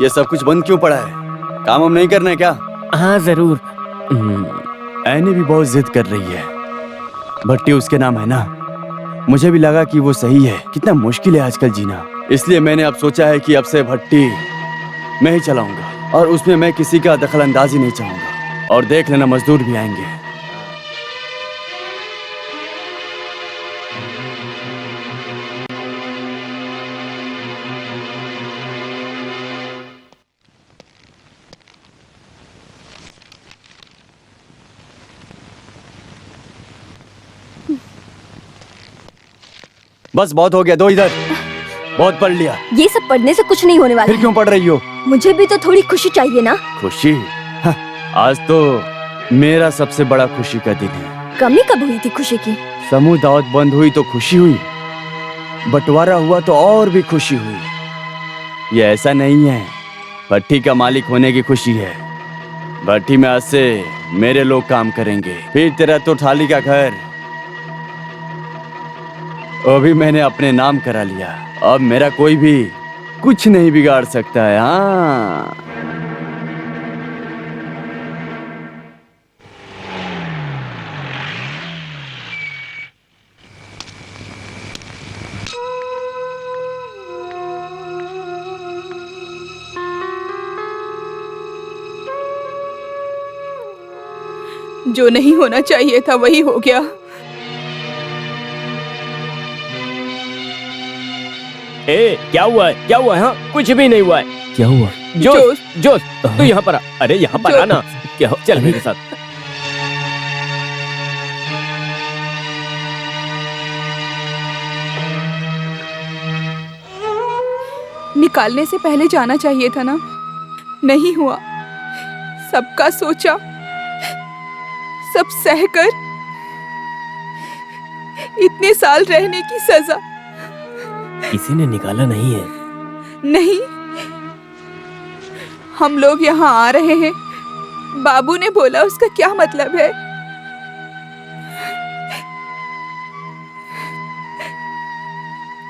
ये सब कुछ बंद क्यों पड़ा है? काम हम नहीं करना है क्या? हाँ जरूर। ऐनी भी बहुत जिद कर रही है। भट्टी उसके नाम है ना। मुझे भी लगा कि वो सही है। कितना मुश्किल है आजकल जीना, इसलिए मैंने अब सोचा है कि अब से भट्टी मैं ही चलाऊंगा, और उसमें मैं किसी का दखल अंदाजी नहीं चाहूंगा। और देख लेना, मजदूर भी आएंगे। बस बहुत हो गया, दो इधर। बहुत पढ़ लिया। ये सब पढ़ने से कुछ नहीं होने वाला फिर क्यों पढ़ रही हो? मुझे भी तो थोड़ी खुशी चाहिए ना। खुशी? आज तो मेरा सबसे बड़ा खुशी का दिन है। कमी कब हुई थी खुशी की? समूह दावत बंद हुई तो खुशी हुई, बंटवारा हुआ तो और भी खुशी हुई। ये ऐसा नहीं है भट्टी का मालिक होने की खुशी है। भट्टी में आज से मेरे लोग काम करेंगे। फिर तेरा तो थाली का घर वो भी मैंने अपने नाम करा लिया। अब मेरा कोई भी कुछ नहीं बिगाड़ सकता है। हाँ, जो नहीं होना चाहिए था वही हो गया। ए, क्या हुआ है? क्या हुआ है? हाँ, कुछ भी नहीं हुआ है। क्या हुआ? जोश, तू यहाँ पर आ। अरे यहाँ पर आ ना। क्या हो? चल मेरे साथ। निकालने से पहले जाना चाहिए था ना। नहीं हुआ। सबका सोचा, सब सहकर इतने साल रहने की सजा। किसी ने निकाला नहीं है। नहीं, हम लोग यहाँ आ रहे हैं, बाबू ने बोला, उसका क्या मतलब है?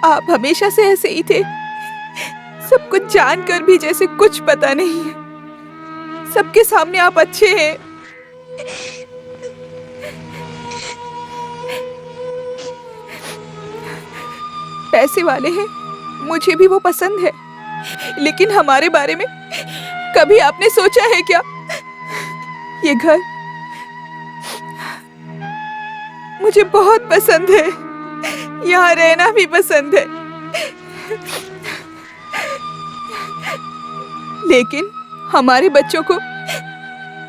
आप हमेशा से ऐसे ही थे, सब कुछ जानकर भी जैसे कुछ पता नहीं है। सबके सामने आप अच्छे हैं। पैसे वाले हैं, मुझे भी वो पसंद है, लेकिन हमारे बारे में कभी आपने सोचा है क्या? ये घर मुझे बहुत पसंद है, यहाँ रहना भी पसंद है, लेकिन हमारे बच्चों को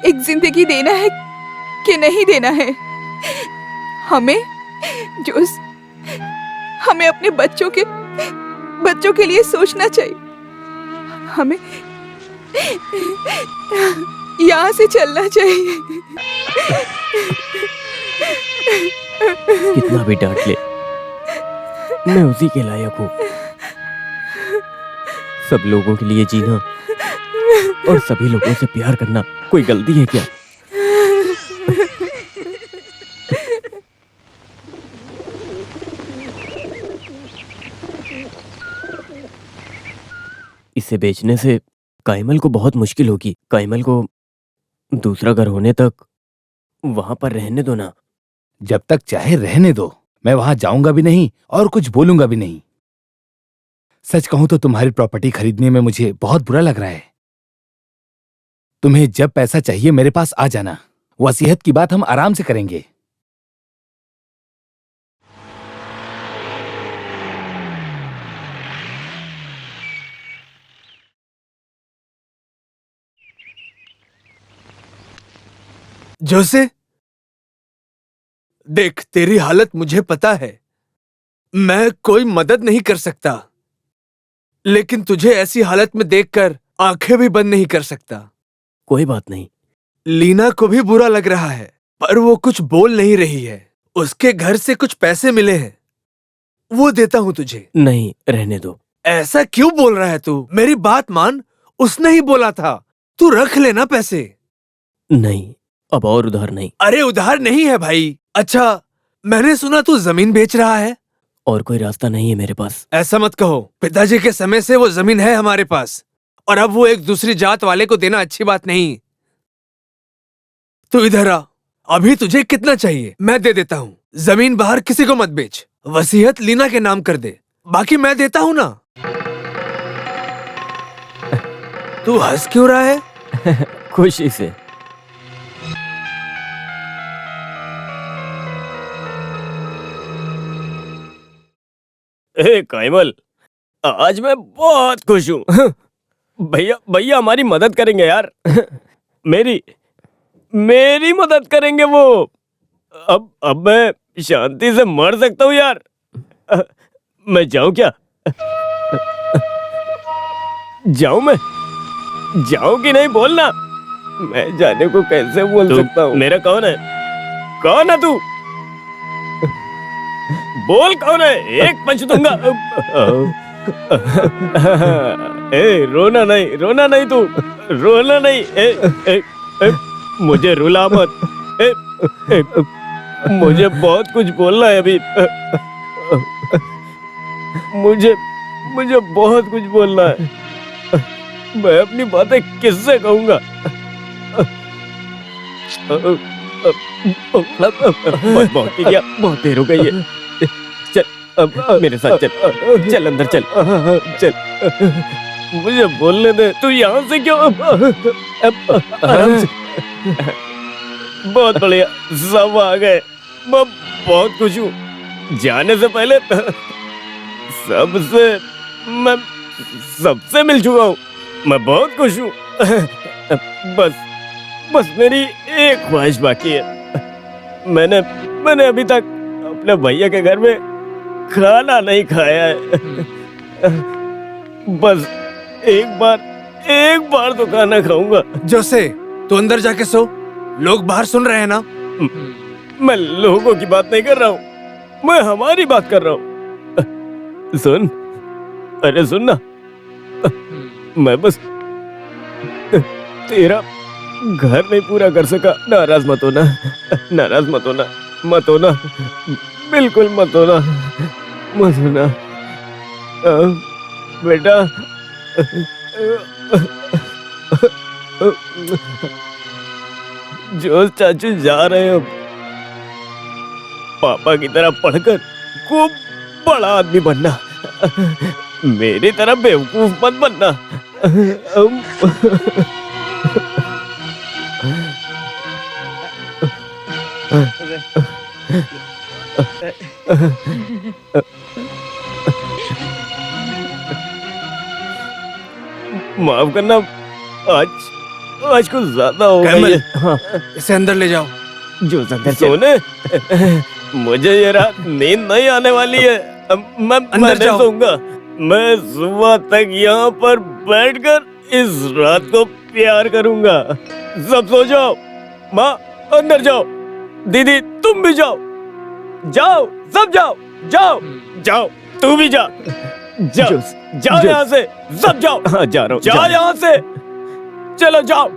एक जिंदगी देना है कि नहीं देना है? हमें अपने बच्चों के लिए सोचना चाहिए। हमें यहाँ से चलना चाहिए। कितना भी डांट ले, मैं उसी के लायक हूँ। सब लोगों के लिए जीना और सभी लोगों से प्यार करना कोई गलती है क्या? इसे बेचने से काइमल को बहुत मुश्किल होगी। काइमल को दूसरा घर होने तक वहां पर रहने दो ना। जब तक चाहे रहने दो, मैं वहां जाऊंगा भी नहीं और कुछ बोलूंगा भी नहीं। सच कहूं तो तुम्हारी प्रॉपर्टी खरीदने में मुझे बहुत बुरा लग रहा है। तुम्हें जब पैसा चाहिए मेरे पास आ जाना। वसीयत की बात हम आराम से करेंगे। जोसे, देख तेरी हालत मुझे पता है। मैं कोई मदद नहीं कर सकता, लेकिन तुझे ऐसी हालत में देखकर आंखें भी बंद नहीं कर सकता। कोई बात नहीं। लीना को भी बुरा लग रहा है, पर वो कुछ बोल नहीं रही है। उसके घर से कुछ पैसे मिले हैं, वो देता हूं तुझे। नहीं, रहने दो। ऐसा क्यों बोल रहा है तू? मेरी बात मान, उसने ही बोला था। तू रख लेना पैसे। नहीं, अब और उधार नहीं। अरे उधार नहीं है भाई। अच्छा, मैंने सुना तू जमीन बेच रहा है। और कोई रास्ता नहीं है मेरे पास। ऐसा मत कहो, पिताजी के समय से वो जमीन है हमारे पास, और अब वो एक दूसरी जात वाले को देना अच्छी बात नहीं। तू इधर आ, अभी तुझे कितना चाहिए मैं दे देता हूँ। जमीन बाहर किसी को मत बेच, वसीयत लीना के नाम कर दे, बाकी मैं देता हूँ ना। तू हंस क्यों रहा है? खुशी से। ए कैमल, आज मैं बहुत खुश हूँ। भैया भैया हमारी मदद करेंगे यार। मेरी मदद करेंगे वो। अब मैं शांति से मर सकता हूँ यार। मैं जाऊँ क्या? जाऊँ कि नहीं बोलना। मैं जाने को कैसे बोल सकता हूँ? मेरा कौन है? कौन है तू? बोल कौन है? एक पंच दूंगा। ए रोना नहीं तू, रोना नहीं। मुझे रुला मत। मुझे बहुत कुछ बोलना है अभी। मुझे बहुत कुछ बोलना है। मैं अपनी बातें किससे कहूँगा? बहुत ही क्या, बहुत देर हो गई है। चल मेरे साथ चल अंदर चल। मुझे बोलने दे। तू यहाँ से क्यों? आराम से। बहुत बढ़िया, सब आ गए। मैं बहुत खुश हूँ। जाने से पहले मैं सबसे मिल चुका हूँ। मैं बहुत खुश हूँ। बस मेरी एक ख्वाहिश बाकी है। मैंने अभी तक अपने भैया के घर में खाना नहीं खाया है। बस एक बार तो खाना खाऊंगा। जोसे, तू अंदर जाके सो, लोग बाहर सुन रहे हैं ना। मैं लोगों की बात नहीं कर रहा हूँ, मैं हमारी बात कर रहा हूँ। सुन, अरे सुन ना, मैं बस तेरा घर नहीं पूरा कर सका। नाराज मत होना, नाराज मत होना, मत होना, बिल्कुल मत होना, मत होना बेटा। जो चाचू जा रहे हो, पापा की तरह पढ़कर खूब बड़ा आदमी बनना, मेरी तरह बेवकूफ मत बनना। माफ करना, आज कुछ ज्यादा हो गया है। हाँ। इसे अंदर ले जाओ। जो अंदर सोने, मुझे ये रात नींद नहीं आने वाली है। मैं नहीं सोऊंगा। मैं सुबह तक यहाँ पर बैठकर इस रात को प्यार करूंगा। सब सो जाओ। माँ अंदर जाओ, दीदी तुम भी जाओ, जाओ सब जाओ, जाओ जाओ, तू भी जा, जाओ जाओ यहाँ से, सब जाओ। हाँ जा रहा हूँ। जाओ यहाँ से, चलो जाओ,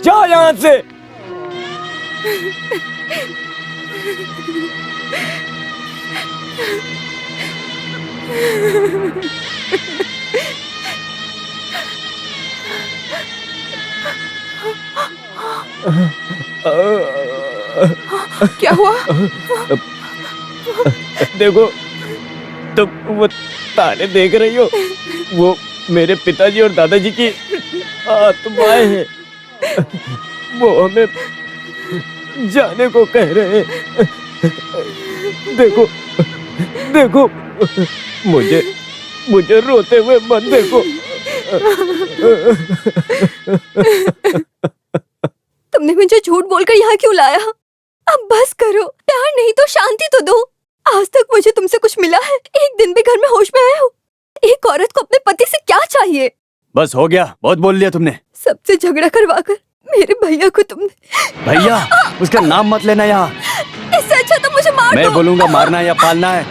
जाओ यहाँ से। क्या हुआ? देखो, तुम वो तारे देख रही हो, वो मेरे पिताजी और दादाजी की आत्माएं हैं। वो हमें जाने को कह रहे हैं। देखो देखो, मुझे रोते हुए मत देखो। तुमने मुझे झूठ बोलकर यहाँ क्यों लाया? अब बस करो, प्यार नहीं तो शांति तो दो। आज तक मुझे तुमसे कुछ मिला है? एक दिन भी घर में होश में आए हो? एक औरत को अपने पति से क्या चाहिए? बस हो गया, बहुत बोल लिया तुमने। सबसे झगड़ा करवाकर मेरे भैया को तुमने। भैया, उसका नाम मत लेना यहाँ। इससे अच्छा तो मुझे मार दो। मैं बोलूंगा मारना या पालना है,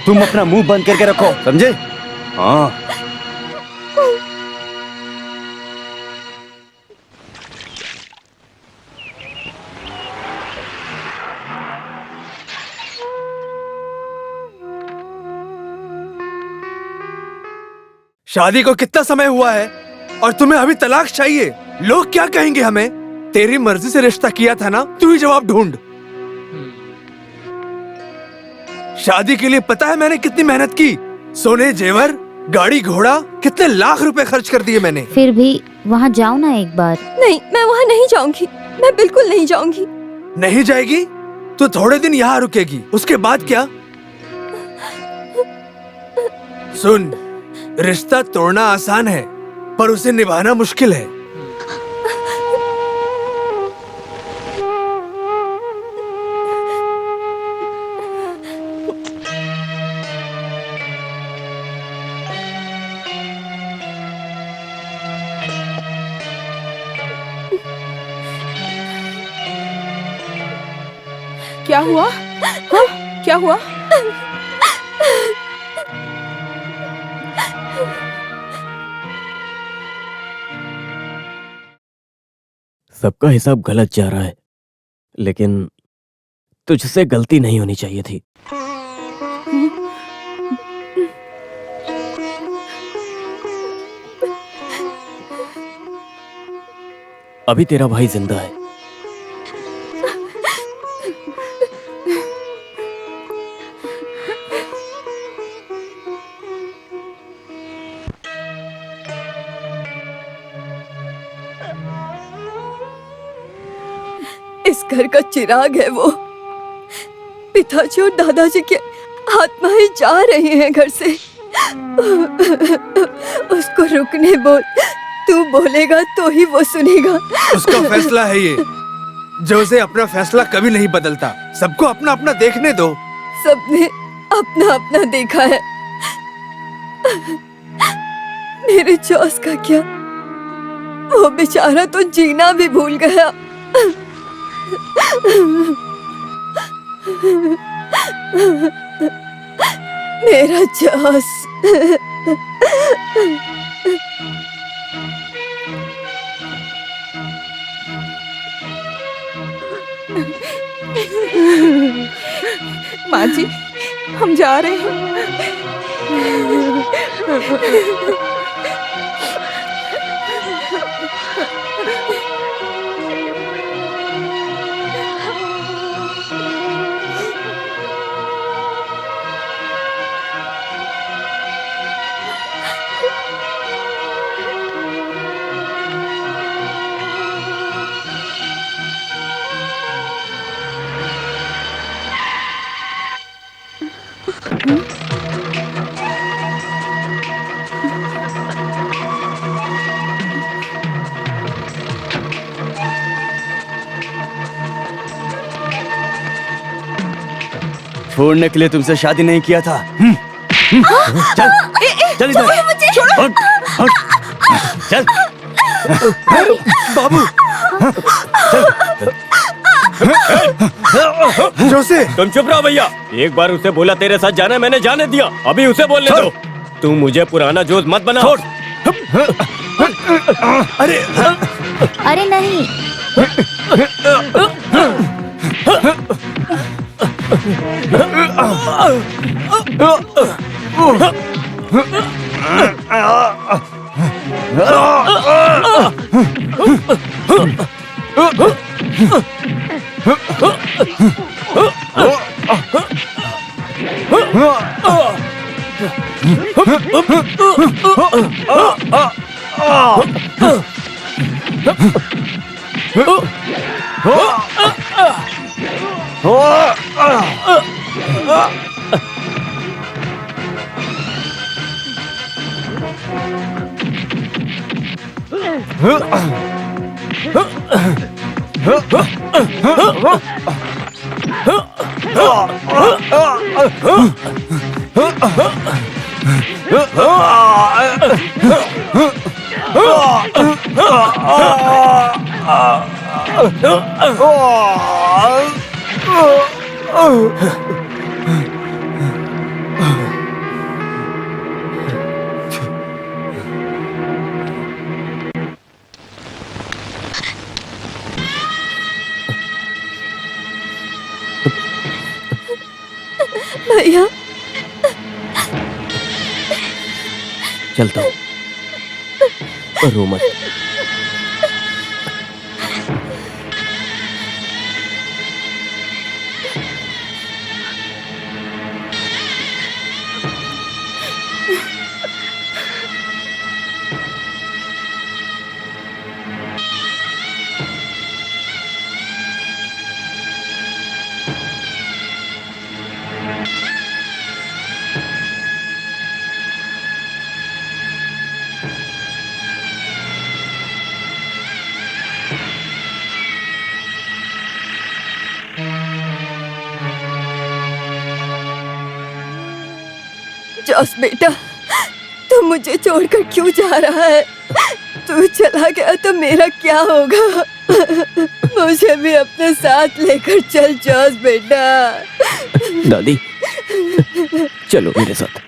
तुम अपना मुंह बंद करके रखो, समझे? हाँ। शादी को कितना समय हुआ है और तुम्हें अभी तलाक चाहिए? लोग क्या कहेंगे हमें? तेरी मर्जी से रिश्ता किया था ना, तू ही जवाब ढूंढ। शादी के लिए पता है मैंने कितनी मेहनत की? सोने, जेवर, गाड़ी घोड़ा, कितने लाख रुपए खर्च कर दिए मैंने। फिर भी वहाँ जाओ ना एक बार। नहीं, मैं वहाँ नहीं जाऊंगी, मैं बिल्कुल नहीं जाऊंगी। नहीं जाएगी तो थोड़े दिन यहाँ रुकेगी, उसके बाद क्या? सुन, रिश्ता तोड़ना आसान है पर उसे निभाना मुश्किल है। क्या हुआ? हाँ? क्या हुआ? सबका हिसाब गलत जा रहा है, लेकिन तुझसे गलती नहीं होनी चाहिए थी। अभी तेरा भाई जिंदा है। इस घर का चिराग है वो। पिताजी और दादाजी की आत्माएं जा रही हैं घर से। उसको रुकने बोल, तू बोलेगा तो ही वो सुनेगा। उसका फैसला है ये, जो उसे अपना फैसला कभी नहीं बदलता। सबको अपना अपना देखने दो। सबने अपना अपना देखा है, मेरे जॉस का क्या? वो बेचारा तो जीना भी भूल गया। मेरा जॉस। माँ जी, हम जा रहे हैं। छोड़ने के लिए तुमसे शादी नहीं किया था। चल, चल इधर। हट, हट, चल। बाबू, जोसे, तुम चुप रहो भैया। एक बार उसे बोला तेरे साथ जाना, मैंने जाने दिया। अभी उसे बोलने दो। तुम मुझे पुराना जोश मत बनाओ। अरे अरे नहीं, भैया चलता हूँ, रो मत। जॉस बेटा, तू मुझे छोड़कर क्यों जा रहा है? तू चला गया तो मेरा क्या होगा? मुझे भी अपने साथ लेकर चल जॉस बेटा। दादी चलो मेरे साथ।